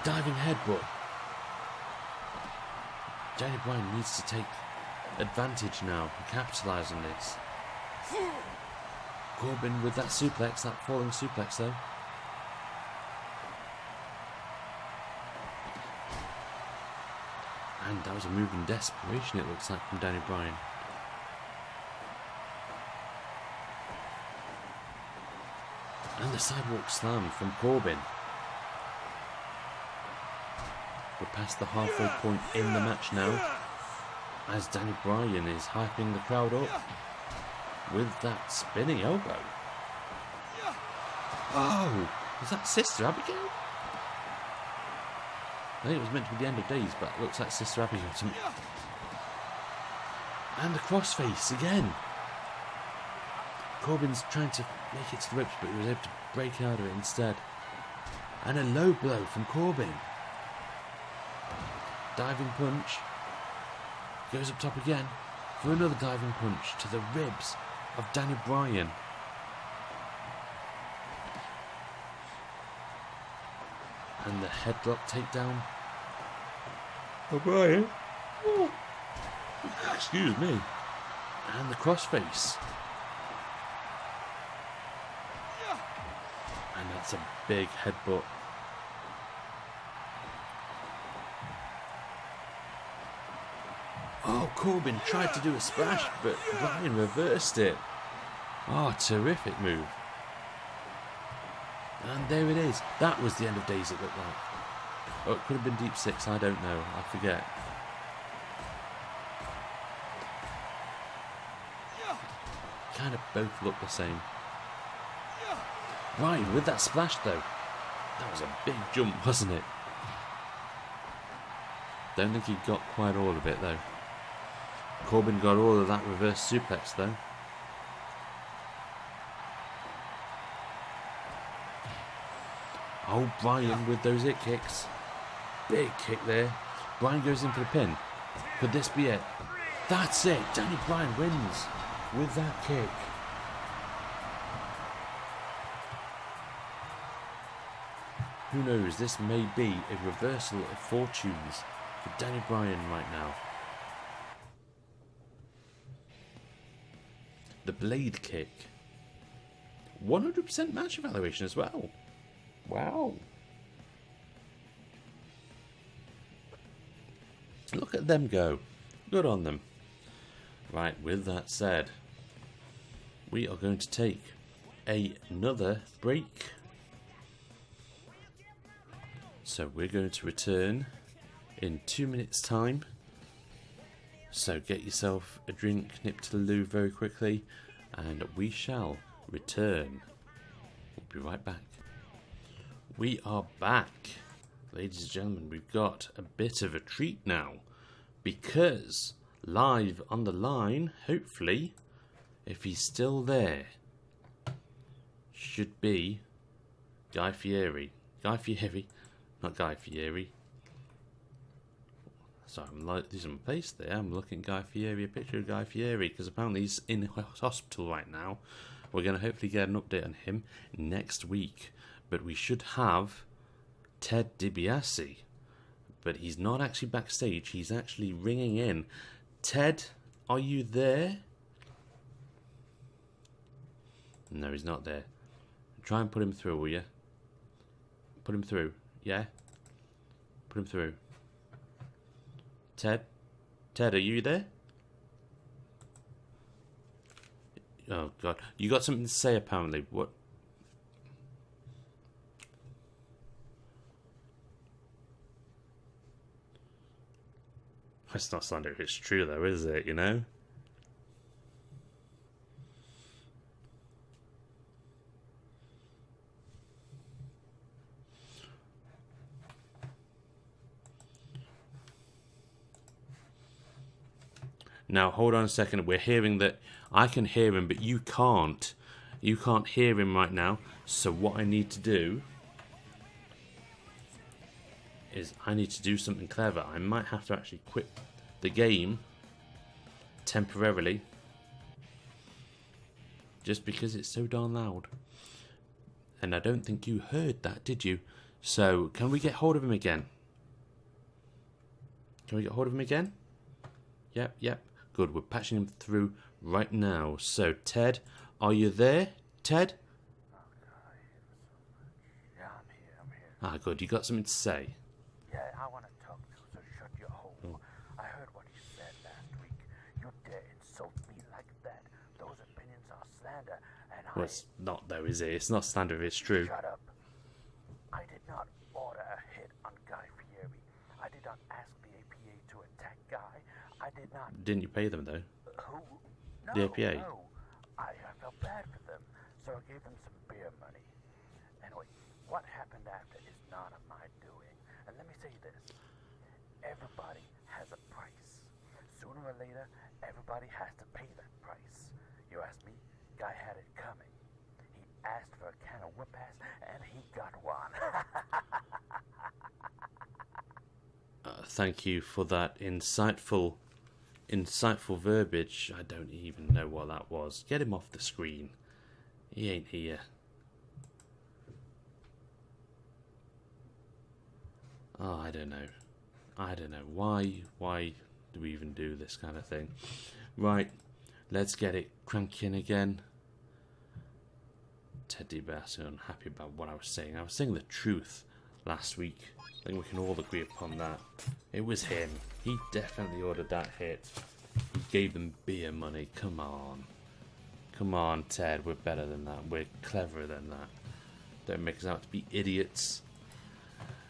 Diving headbutt. Daniel Bryan needs to take advantage now and capitalise on this. Corbyn with that suplex, that falling suplex though. And that was a move in desperation, it looks like, from Daniel Bryan. And the sidewalk slam from Corbyn. We're past the halfway point in the match now, as Daniel Bryan is hyping the crowd up with that spinning elbow. Oh, was that Sister Abigail? I think it was meant to be the end of days, but it looks like Sister Abigail to me. And the crossface again. Corbyn's trying to make it to the ropes, but he was able to break out of it instead. And a low blow from Corbyn. Diving punch. Goes up top again for another diving punch to the ribs of Daniel Bryan. And the headlock takedown. Oh, Bryan. Oh. Excuse me. And the crossface. And that's a big headbutt. Oh, Corbyn tried to do a splash, but Bryan reversed it. Oh, terrific move. And there it is. That was the end of days, it looked like. Oh, it could have been deep six, I don't know. I forget. Kind of both look the same. Bryan with that splash though. That was a big jump, wasn't it? Don't think he got quite all of it though. Corbyn got all of that reverse suplex though. Oh, Bryan with those it kicks. Big kick there. Bryan goes in for the pin. Could this be it? That's it. Daniel Bryan wins with that kick. Who knows, this may be a reversal of fortunes for Daniel Bryan right now. The blade kick. 100% match evaluation as well. Wow. Look at them go. Good on them. Right, with that said, we are going to take another break. So we're going to return in 2 minutes time. So get yourself a drink, nip to the loo very quickly, and we shall return. We'll be right back. We are back. Ladies and gentlemen, we've got a bit of a treat now, because live on the line, hopefully, if he's still there, should be Guy Fieri. Guy Fieri, not Guy Fieri. Sorry, I'm losing my place there. I'm looking at Guy Fieri, a picture of Guy Fieri, because apparently he's in hospital right now. We're going to hopefully get an update on him next week. But we should have Ted DiBiase. But he's not actually backstage. He's actually ringing in. Ted, are you there? No, he's not there. Try and put him through, will you? Put him through. Yeah? Put him through. Ted? Ted, are you there? Oh, God. You got something to say, apparently. What? It's not slander if it's true, though, is it? You know? Now, hold on a second. We're hearing that. I can hear him, but you can't. You can't hear him right now. So what I need to do is I need to do something clever. I might have to actually quit the game temporarily. Just because it's so darn loud. And I don't think you heard that, did you? So, can we get hold of him again? Can we get hold of him again? Yep, yep. Good, we're patching him through right now. So, Ted, are you there? Ted? Oh, God, I hate him so much. Yeah, I'm here. Ah, good, you got something to say? Yeah, I want to talk to you, so shut your hole. Oh. I heard what you said last week. You dare insult me like that. Those opinions are slander, and Well, it's not, though, is it? It's not slander if it's true. Shut up. I did not order a hit on Guy Fieri. I did not ask the APA to attack Guy. I did not. Didn't you pay them, though? Who? No, The APA? No. I felt bad for them, so I gave them some beer money. Anyway, what happened after is none of my doing. And let me say this. Everybody has a price. Sooner or later, everybody has to pay that price. You ask me, Guy had it coming. He asked for a can of whoop-ass, and he got one. Thank you for that insightful verbiage. I don't even know what that was. Get him off the screen. He ain't here. Oh, I don't know. Why do we even do this kind of thing? Right, let's get it cranking again. Ted DiBiase, unhappy about what I was saying. I was saying the truth last week. I think we can all agree upon that. It was him. He definitely ordered that hit. He gave them beer money. Come on. Come on, Ted. We're better than that. We're cleverer than that. Don't make us out to be idiots.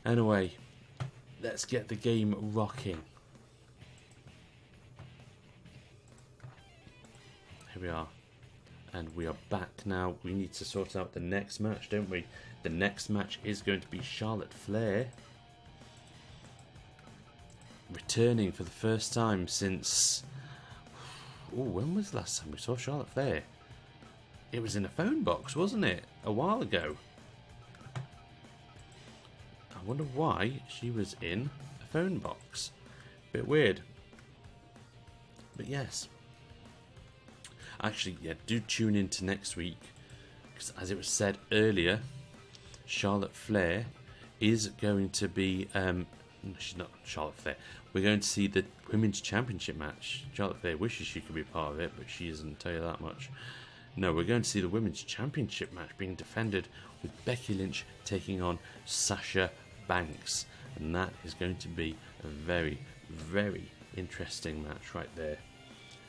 Anyway, let's get the game rocking. Here we are. And we are back now. We need to sort out the next match, don't we? The next match is going to be Charlotte Flair. Returning for the first time since... Oh, when was the last time we saw Charlotte Flair? It was in a phone box, wasn't it? A while ago. I wonder why she was in a phone box. Bit weird. But yes. Actually, yeah, do tune in to next week. Because as it was said earlier, Charlotte Flair is going to be... she's not Charlotte Flair. We're going to see the Women's Championship match. Charlotte Flair wishes she could be part of it, but she isn't, tell you that much. No, we're going to see the Women's Championship match being defended with Becky Lynch taking on Sasha Banks. And that is going to be a very, very interesting match right there.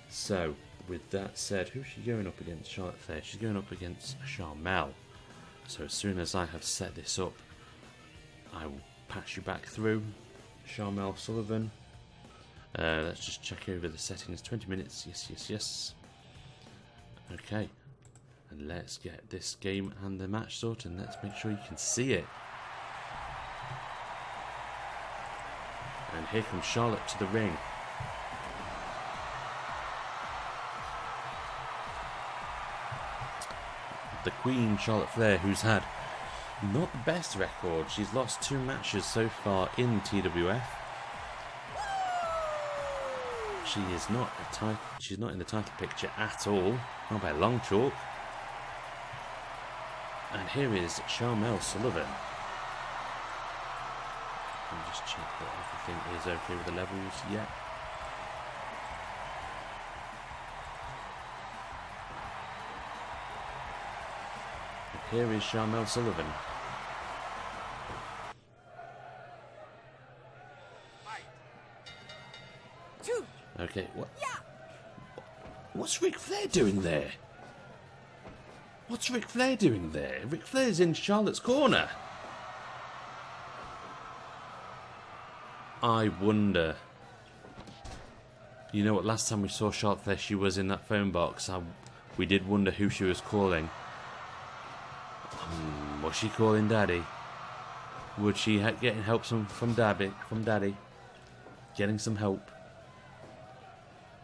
So, with that said, who's she going up against? Charlotte Flair. She's going up against Sharmell. So as soon as I have set this up, I will patch you back through. Sharmell, Sullivan. Let's just check over the settings. 20 minutes. Yes. Okay. And let's get this game and the match sorted. And let's make sure you can see it. And here comes Charlotte to the ring. The Queen, Charlotte Flair, who's had not the best record. She's lost 2 matches so far in TWF. She is not she's not in the title picture at all. Not by a long chalk. And here is Sharmell Sullivan. Let me just check that everything is okay with the levels. Yeah. And here is Sharmell Sullivan. Okay, what's Ric Flair doing there? What's Ric Flair doing there? Ric Flair's in Charlotte's corner. I wonder. You know what? Last time we saw Charlotte Flair, she was in that phone box. We did wonder who she was calling. Was she calling Daddy? Would she getting help from Daddy? Getting some help.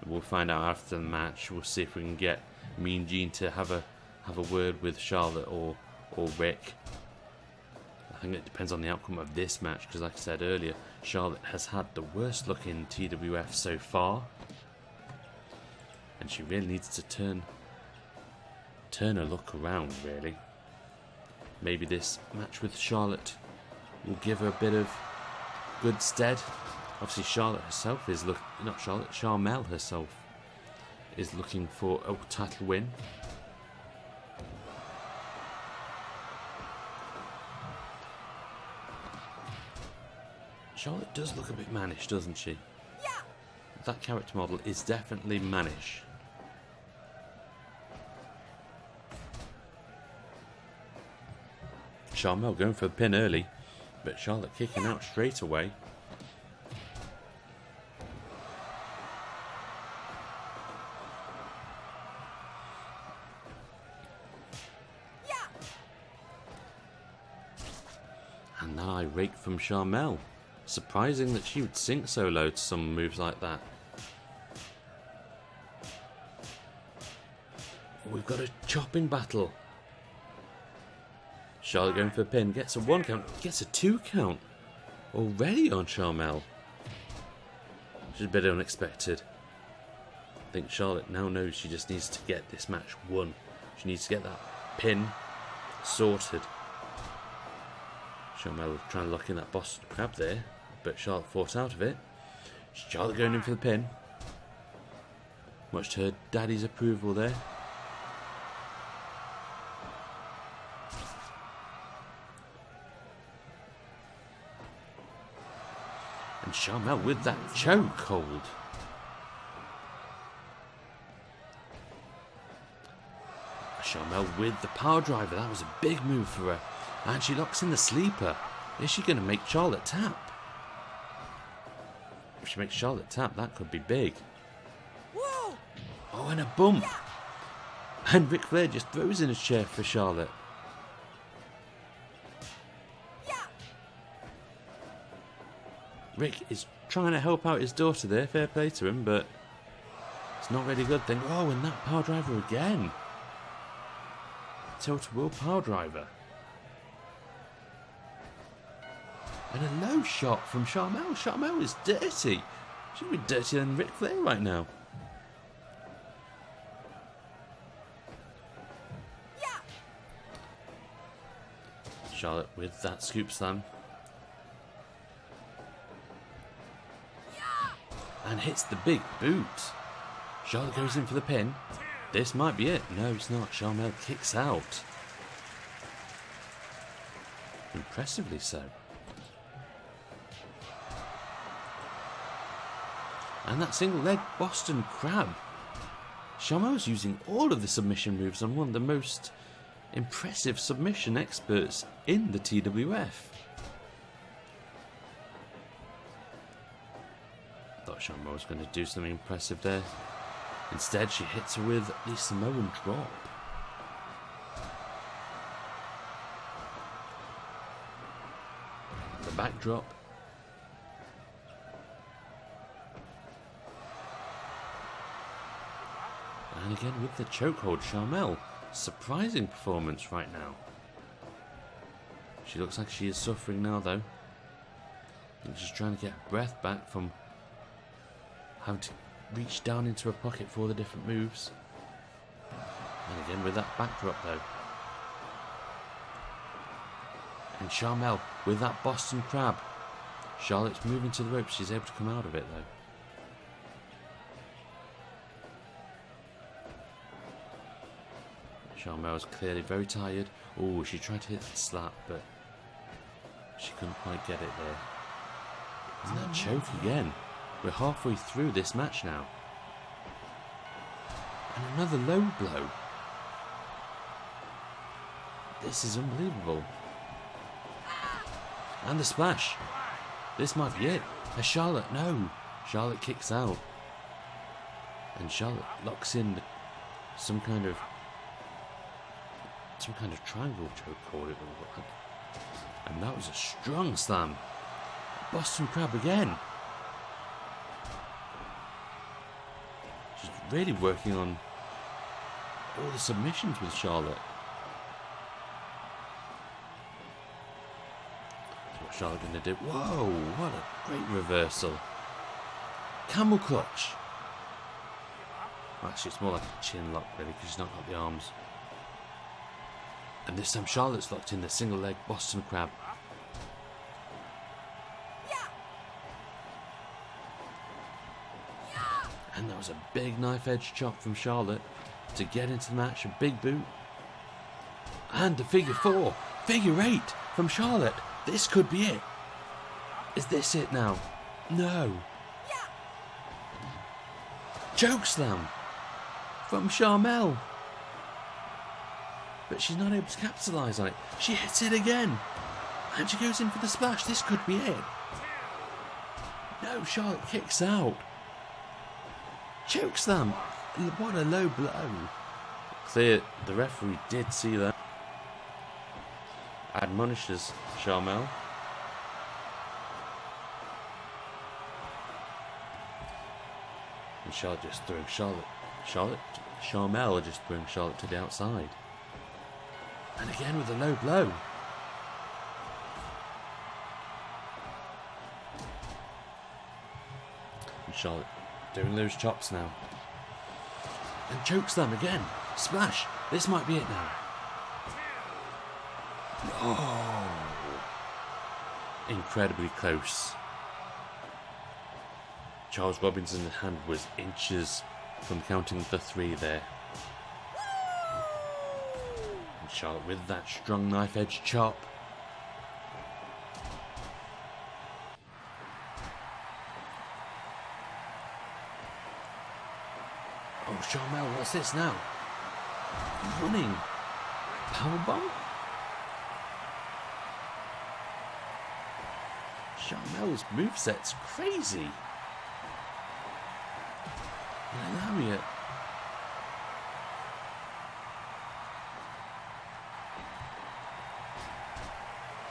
We'll find out after the match. We'll see if we can get Mean Gene to have a word with Charlotte or Rick. I think it depends on the outcome of this match, because like I said earlier, Charlotte has had the worst look in TWF so far, and she really needs to turn her look around. Really, maybe this match with Charlotte will give her a bit of good stead. Obviously, Charlotte herself is Sharmell herself is looking for a title win. Charlotte does look a bit mannish, doesn't she? Yeah. That character model is definitely mannish. Sharmell going for a pin early, but Charlotte kicking out straight away. And now I rake from Sharmell. Surprising that she would sink so low to some moves like that. We've got a chopping battle. Charlotte going for a pin. Gets a 1 count. Gets a 2 count. Already on Sharmell. Which is a bit unexpected. I think Charlotte now knows she just needs to get this match won. She needs to get that pin sorted. Sharmell trying to lock in that Boston Crab there, but Charlotte forced out of it. Charlotte going in for the pin. Much to her daddy's approval there. And Sharmell with that chokehold. Sharmell with the power driver. That was a big move for her. And she locks in the sleeper. Is she going to make Charlotte tap? If she makes Charlotte tap, that could be big. Whoa. Oh, and a bump. Yeah. And Ric Flair just throws in a chair for Charlotte. Yeah. Rick is trying to help out his daughter there. Fair play to him, but it's not really a good thing. Oh, and that power driver again. Tilt-a-whirl power driver. And a low shot from Sharmell. Sharmell is dirty. She'd be dirtier than Ric Flair right now. Yeah. Charlotte with that scoop slam. Yeah. And hits the big boot. Charlotte goes in for the pin. This might be it. No, it's not. Sharmell kicks out. Impressively so. And that single leg Boston Crab. Sharmell was using all of the submission moves on one of the most impressive submission experts in the TWF. Thought Sharmell was going to do something impressive there. Instead, she hits her with the Samoan drop. The backdrop. And again with the chokehold, Sharmell. Surprising performance right now. She looks like she is suffering now though. I think she's trying to get her breath back from having to reach down into her pocket for all the different moves. And again with that backdrop though. And Sharmell with that Boston Crab. Charlotte's moving to the ropes. She's able to come out of it though. Sharmell's clearly very tired. Oh, she tried to hit the slap, but she couldn't quite get it there. And that choke again. We're halfway through this match now. And another low blow. This is unbelievable. And the splash. This might be it. A Charlotte, no. Charlotte kicks out. And Charlotte locks in some kind of triangle choke hold. And that was a strong slam. Boston Crab again. She's really working on all the submissions with Charlotte. So what's Charlotte going to do? Whoa, what a great reversal. Camel clutch. Actually, it's more like a chin lock, really, because she's not got the arms. And this time Charlotte's locked in the single leg Boston Crab. And that was a big knife edge chop from Charlotte to get into the match. A big boot. And a figure four. Figure eight from Charlotte. This could be it. Is this it now? No. Choke slam from Sharmell. But she's not able to capitalise on it. She hits it again. And she goes in for the splash. This could be it. No, Charlotte kicks out. Choke slam. What a low blow. Clear, the referee did see that. Admonishes Sharmell. And Charlotte just throwing Sharmell just throwing Charlotte to the outside. And again with a low blow. And Charlotte doing those chops now. And chokeslam again. Splash. This might be it now. Oh. Incredibly close. Charles Robinson's hand was inches from counting the three there. And Charlotte with that strong knife edge chop. Oh, Sharmell, what's this now? Running. Powerbomb? Sharmell's moveset's crazy. And a lariat.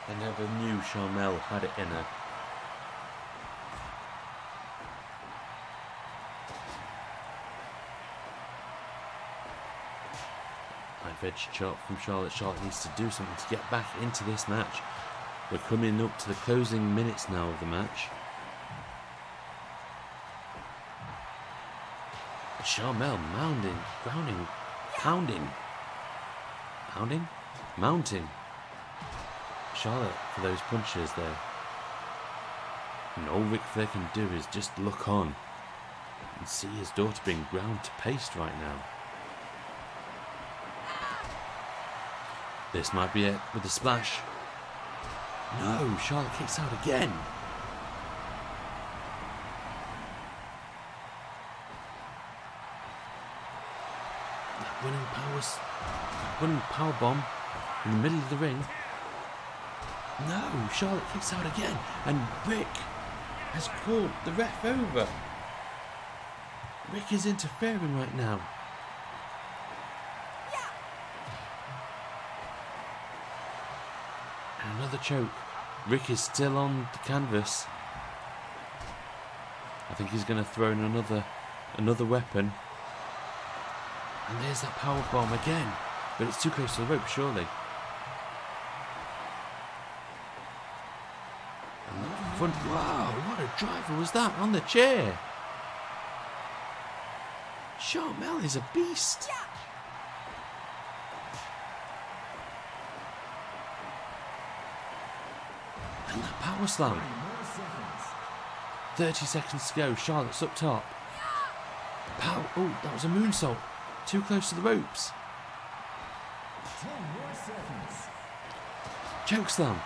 I never knew Sharmell had it in her. Knife edge chop from Charlotte. Charlotte needs to do something to get back into this match. We're coming up to the closing minutes now of the match. Sharmell mounting, grounding, pounding, mounting. Charlotte for those punches there. And all Ric Flair can do is just look on and see his daughter being ground to paste right now. This might be it with the splash. No, Charlotte kicks out again. That running power bomb in the middle of the ring. No, Charlotte kicks out again, and Rick has called the ref over. Rick is interfering right now. And another choke. Rick is still on the canvas. I think he's going to throw in another weapon. And there's that power bomb again, but it's too close to the rope, surely. Wow, what a driver was that on the chair. Sharmell is a beast. And that power slam. 3 more seconds. 30 seconds to go. Charlotte's up top. Oh, that was a moonsault. Too close to the ropes. 10 more seconds. Chokeslam.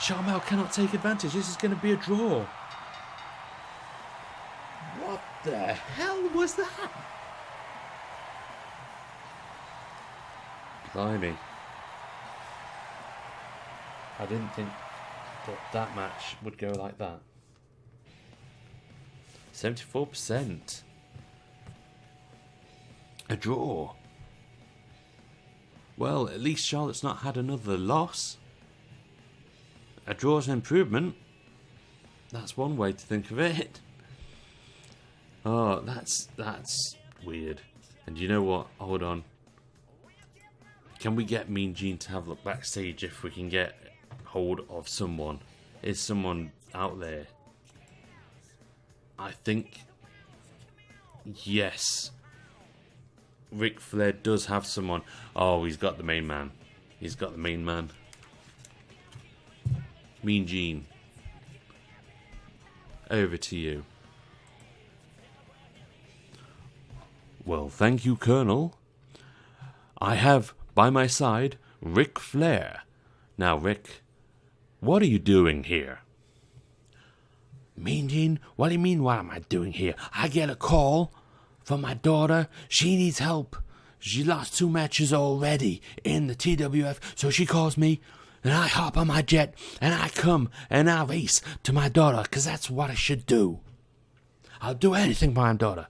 Sharmell cannot take advantage. This is going to be a draw. What the hell was that? Blimey. I didn't think that match would go like that. 74%. A draw. Well, at least Charlotte's not had another loss. A draw's an improvement. That's one way to think of it. Oh, that's weird. And you know what? Hold on. Can we get Mean Gene to have a look backstage if we can get hold of someone? Is someone out there? I think yes. Ric Flair does have someone. Oh, he's got the main man. He's got the main man. Mean Gene. Over to you. Well, thank you, Colonel. I have by my side Ric Flair. Now, Rick, what are you doing here? Mean Gene, what do you mean, what am I doing here? I get a call from my daughter. She needs help. She lost 2 matches already in the TWF, so she calls me, and I hop on my jet, and I come, and I race to my daughter, because that's what I should do. I'll do anything for my daughter.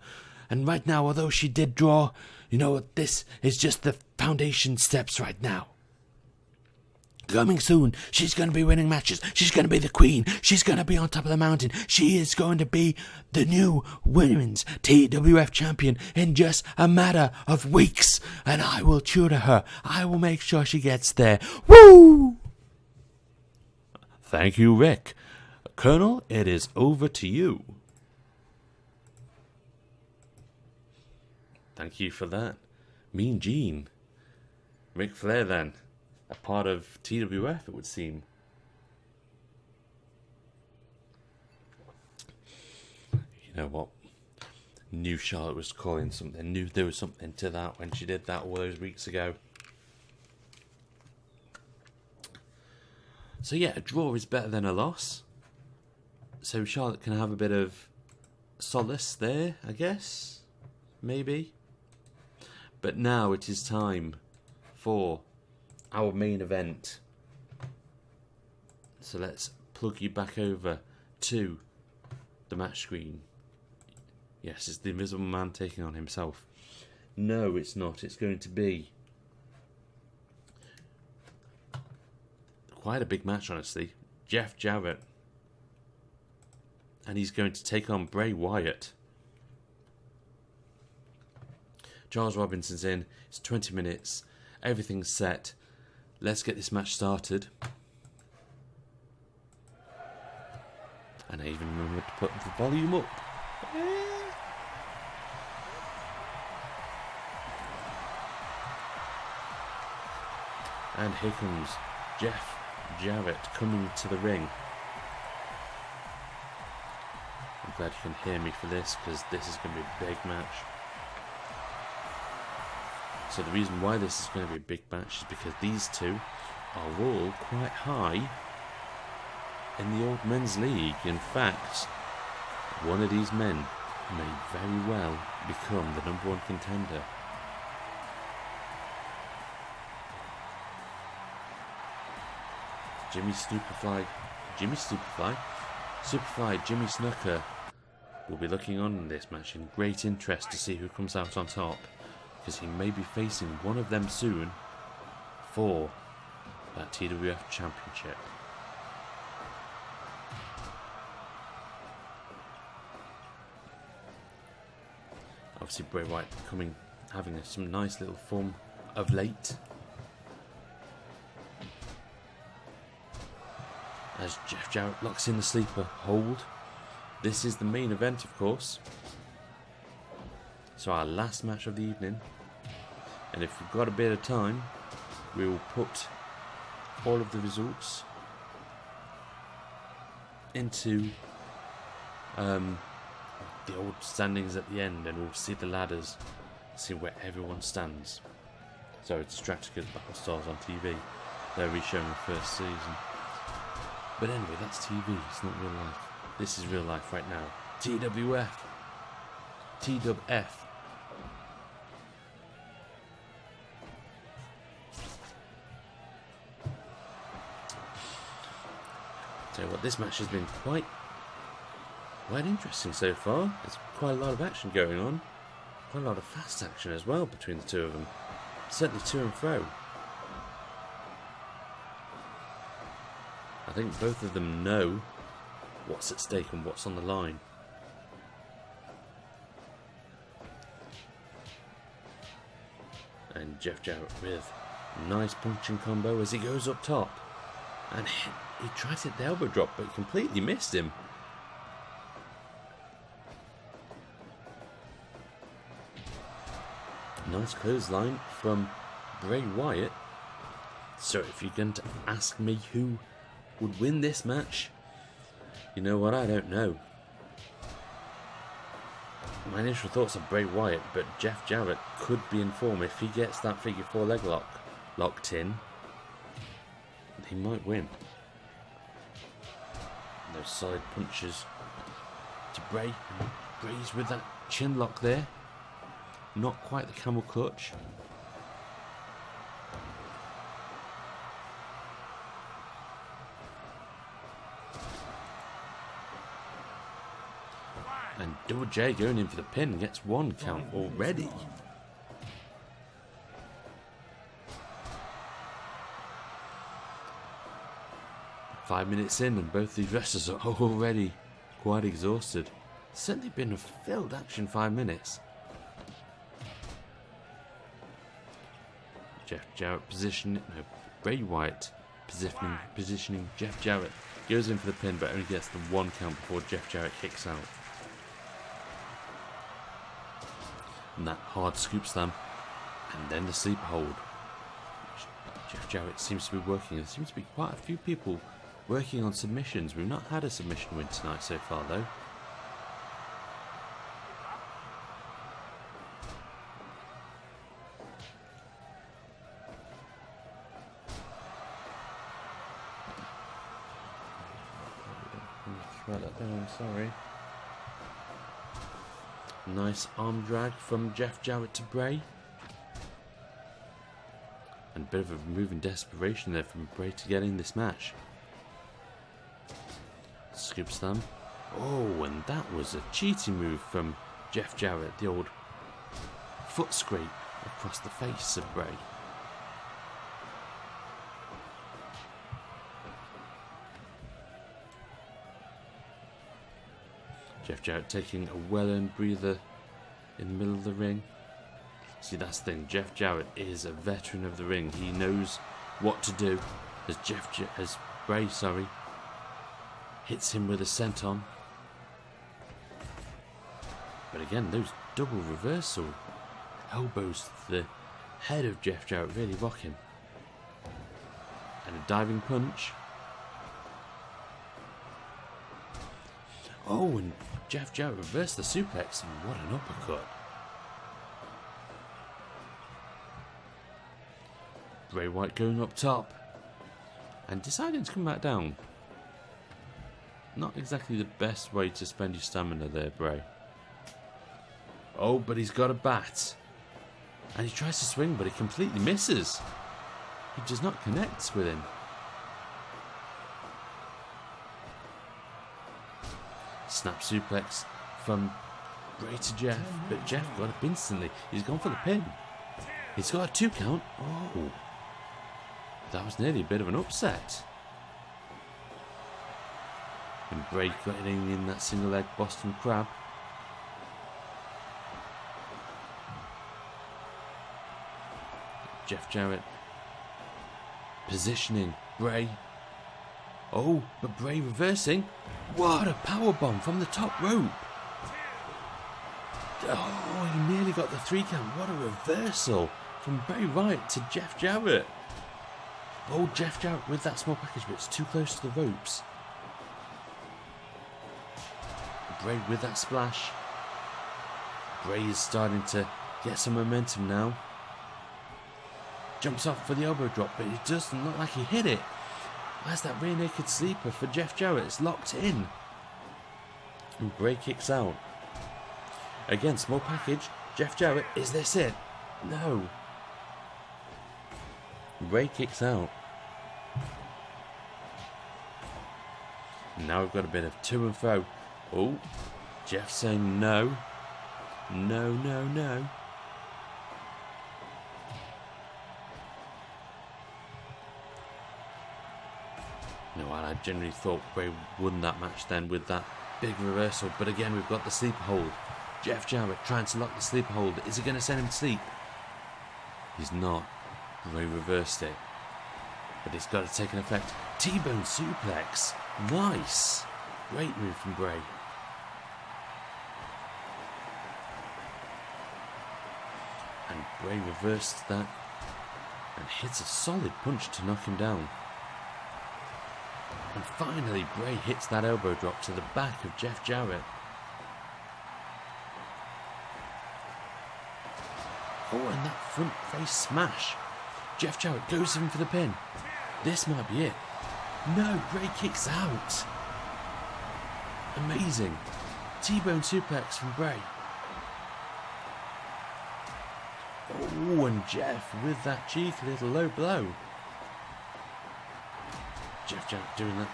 And right now, although she did draw, you know, this is just the foundation steps right now. Coming soon, she's going to be winning matches. She's going to be the queen. She's going to be on top of the mountain. She is going to be the new women's TWF champion in just a matter of weeks. And I will tutor her. I will make sure she gets there. Woo! Thank you, Rick. Colonel, it is over to you. Thank you for that. Mean Gene. Ric Flair, then. A part of TWF, it would seem. You know what? Knew Charlotte was calling something. Knew there was something to that when she did that all those weeks ago. So yeah, a draw is better than a loss. So Charlotte can have a bit of solace there, I guess. Maybe. But now it is time for our main event. So let's plug you back over to the match screen. Yes, it's the Invisible Man taking on himself. No, it's not. It's going to be quite a big match, honestly. Jeff Jarrett. And he's going to take on Bray Wyatt. Charles Robinson's in. It's 20 minutes. Everything's set. Let's get this match started. And I even remembered to put the volume up. And here comes Jeff Jarrett coming to the ring. I'm glad you can hear me for this, because this is going to be a big match. So the reason why this is going to be a big match is because these two are all quite high in the old men's league. In fact, one of these men may very well become the #1 contender. Jimmy Snuka will be looking on in this match in great interest to see who comes out on top, because he may be facing one of them soon for that TWF championship. Obviously Bray Wyatt having some nice little fun of late. As Jeff Jarrett locks in the sleeper hold. This is the main event, of course. So our last match of the evening. And if we've got a bit of time, we will put all of the results into the old standings at the end, and we'll see the ladders, see where everyone stands. So it's distracted because Battle Stars on TV. They're re-showing the first season. But anyway, that's TV, it's not real life. This is real life right now. TWF. TWF. Tell you what, this match has been quite interesting so far. There's quite a lot of action going on. Quite a lot of fast action as well between the two of them. Certainly to and fro. I think both of them know what's at stake and what's on the line. And Jeff Jarrett with a nice punching combo as he goes up top. And he tried to hit the elbow drop, but he completely missed him. Nice clothesline from Bray Wyatt. So if you're going to ask me who would win this match, you know what, I don't know. My initial thoughts are Bray Wyatt, but Jeff Jarrett could be in form. If he gets that figure 4 leg lock locked in, he might win. And those side punches to Bray. And Bray's with that chin lock there. Not quite the camel clutch. And Double J going in for the pin gets 1 count already. Five minutes in and both these wrestlers are already quite exhausted. Certainly been a filled action 5 minutes. Jeff Jarrett Bray Wyatt positioning Jeff Jarrett. Goes in for the pin but only gets the 1 count before Jeff Jarrett kicks out. And that hard scoop slam. And then the sleeper hold. Jeff Jarrett seems to be working. There seems to be quite a few people working on submissions. We've not had a submission win tonight so far though. Write that down, sorry. Nice arm drag from Jeff Jarrett to Bray. And a bit of a move in desperation there from Bray to get in this match. Scoop slam. Oh, and that was a cheating move from Jeff Jarrett. The old foot scrape across the face of Bray. Jeff Jarrett taking a well-earned breather in the middle of the ring. See, that's the thing. Jeff Jarrett is a veteran of the ring. He knows what to do. As Bray hits him with a senton. But again, those double reversal elbows to the head of Jeff Jarrett really rock him. And a diving punch. Oh, and Jeff Jarrett reversed the suplex, and what an uppercut. Bray Wyatt going up top and deciding to come back down. Not exactly the best way to spend your stamina there, Bray. Oh, but he's got a bat. And he tries to swing, but he completely misses. He does not connect with him. Snap suplex from Bray to Jeff, but Jeff got up instantly. He's gone for the pin. He's got a 2 count. Oh, that was nearly a bit of an upset. And Bray getting in that single leg Boston Crab. Jeff Jarrett positioning Bray. Oh, but Bray reversing. What a powerbomb from the top rope. Oh, he nearly got the 3 count. What a reversal from Bray Wyatt to Jeff Jarrett. Oh, Jeff Jarrett with that small package, but it's too close to the ropes. Bray with that splash. Bray is starting to get some momentum now. Jumps off for the elbow drop, but it doesn't look like he hit it. Where's that rear naked sleeper for Jeff Jarrett? It's locked in. And Bray kicks out. Again, small package. Jeff Jarrett, is this it? No. Bray kicks out. Now we've got a bit of to and fro. Oh, Jeff saying no. No, no, no. No, I generally thought Bray won that match then with that big reversal. But again, we've got the sleeper hold. Jeff Jarrett trying to lock the sleeper hold. Is he going to send him to sleep? He's not. Bray reversed it. But it's got to take an effect. T-bone suplex. Nice. Great move from Bray. And Bray reversed that and hits a solid punch to knock him down. And finally Bray hits that elbow drop to the back of Jeff Jarrett. Oh, and that front face smash. Jeff Jarrett goes in for the pin. This might be it. No, Bray kicks out. Amazing. T-bone suplex from Bray. Oh, and Jeff with that cheeky little low blow. Jeff Jarrett doing that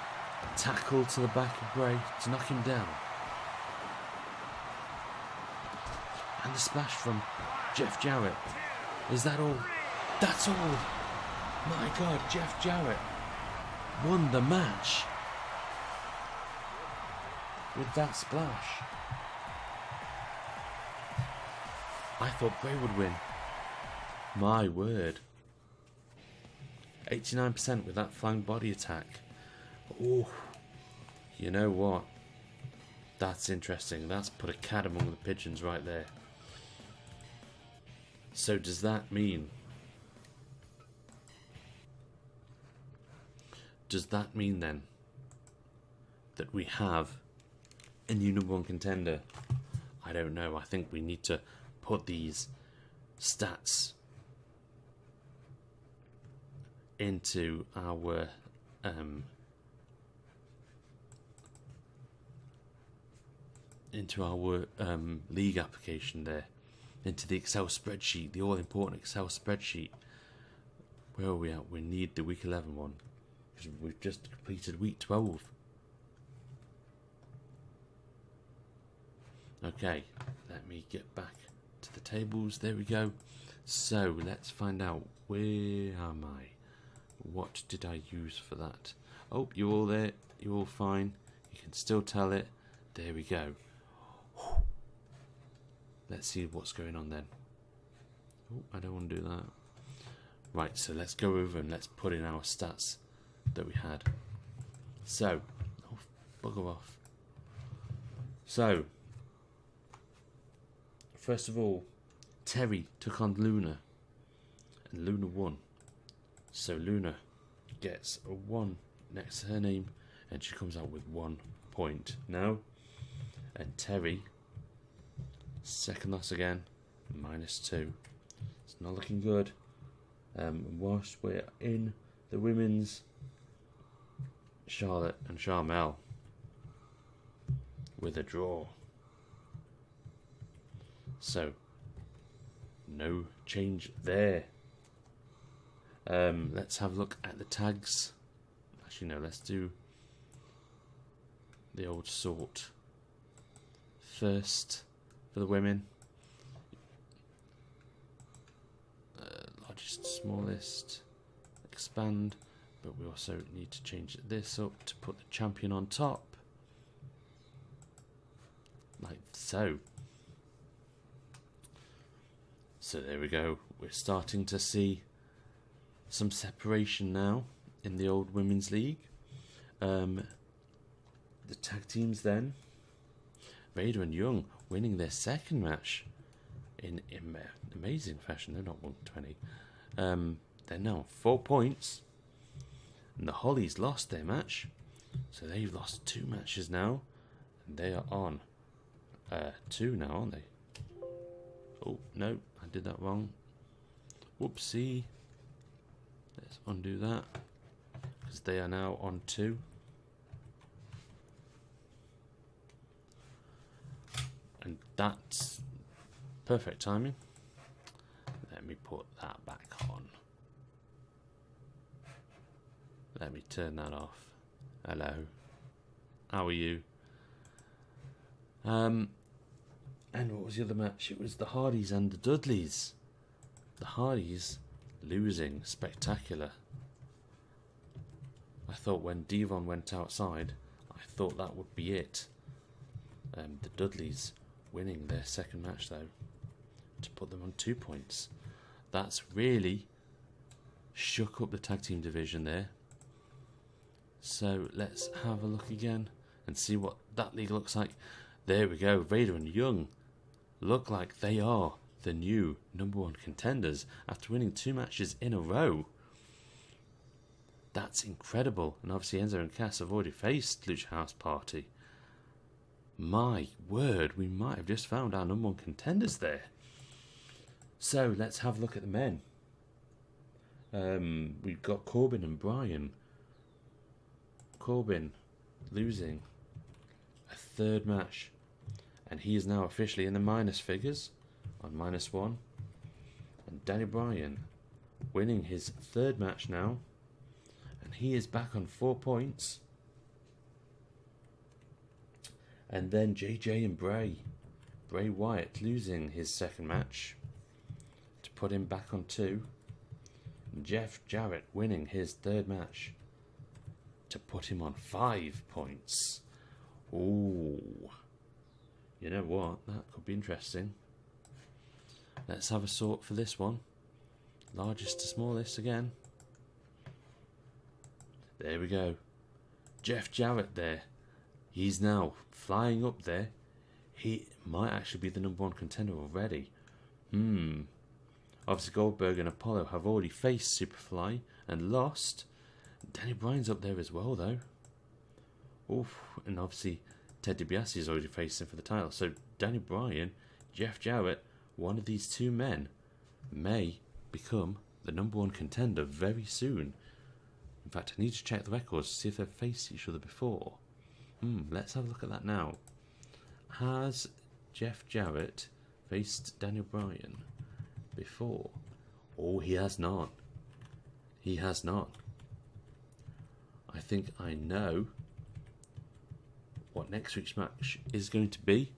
tackle to the back of Bray to knock him down. And the splash from Jeff Jarrett. Is that all? That's all. My God, Jeff Jarrett won the match with that splash. I thought Bray would win. My word. 89% with that flying body attack. Oh, you know what? That's interesting. That's put a cat among the pigeons right there. So does that mean... Does that mean then that we have a new number one contender? I don't know. I think we need to put these stats into our league application there, into the Excel spreadsheet, the all-important Excel spreadsheet. Where are we at? We need the week 11 one, because we've just completed week 12. Okay, let me get back to the tables. There we go. So let's find out, where am I? What did I use for that? Oh, you're all there. You're all fine. You can still tell it. There we go. Let's see what's going on then. Oh, I don't want to do that. Right, so let's go over and let's put in our stats that we had. So, oh, bugger off. So, first of all, Terri took on Luna, and Luna won. So Luna gets a 1 next to her name, and she comes out with 1 point now. And Terri, second loss again, -2. It's not looking good. Whilst we're in the women's, Charlotte and Sharmell with a draw. So, no change there. Let's have a look at the tags. Actually, no, let's do the old sort first for the women. Largest, smallest, expand, but we also need to change this up to put the champion on top, like so. So there we go. We're starting to see some separation now in the old women's league. The tag teams then, Vader and Young winning their second match in amazing fashion. They're not 120. They're now on 4 points, and the Hollies lost their match, so they've lost 2 matches now, and they are on 2 now, aren't they? Oh, no, I did that wrong. Whoopsie. Let's undo that. Because they are now on 2. And that's perfect timing. Let me put that back on. Let me turn that off. Hello. How are you? And what was the other match? It was the Hardys and the Dudleys. The Hardys losing. Spectacular. I thought when Devon went outside, I thought that would be it. The Dudleys winning their second match though, to put them on 2 points. That's really shook up the tag team division there. So let's have a look again and see what that league looks like. There we go. Vader and Young look like they are the new #1 contenders after winning 2 matches in a row. That's incredible. And obviously Enzo and Cass have already faced Lucha House Party. My word, we might have just found our #1 contenders there. So let's have a look at the men. We've got Corbyn and Bryan. Corbyn losing a 3rd match, and he is now officially in the minus figures on -1. And Danny Bryan winning his 3rd match now, and he is back on 4 points. And then JJ and Bray Wyatt losing his 2nd match to put him back on 2. And Jarrett winning his 3rd match to put him on 5 points. Ooh. You know what? That could be interesting. Let's have a sort for this one. Largest to smallest again. There we go. Jarrett there. He's now flying up there. He might actually be the #1 contender already. Obviously Goldberg and Apollo have already faced Superfly and lost. Danny Bryan's up there as well though. Oof. And obviously Ted DiBiase is already facing for the title. So Danny Bryan, Jarrett, one of these 2 men may become the #1 contender very soon. In fact, I need to check the records to see if they've faced each other before. Let's have a look at that now. Has Jarrett faced Daniel Bryan before? Oh, he has not. He has not. I think I know what next week's match is going to be.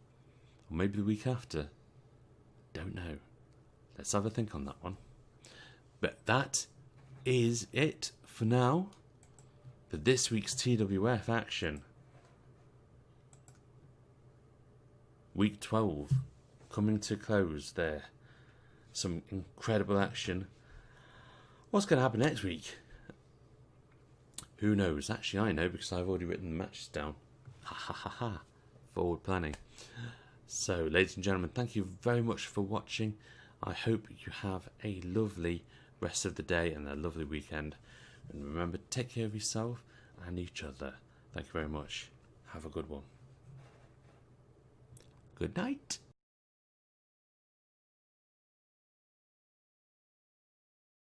Or maybe the week after. Don't know. Let's have a think on that one. But that is it for now. For this week's TWF action. Week 12 coming to close there. Some incredible action. What's going to happen next week? Who knows? Actually, I know because I've already written the matches down. Ha ha ha ha. Forward planning. So, ladies and gentlemen, thank you very much for watching. I hope you have a lovely rest of the day and a lovely weekend. And remember, take care of yourself and each other. Thank you very much. Have a good one. Good night.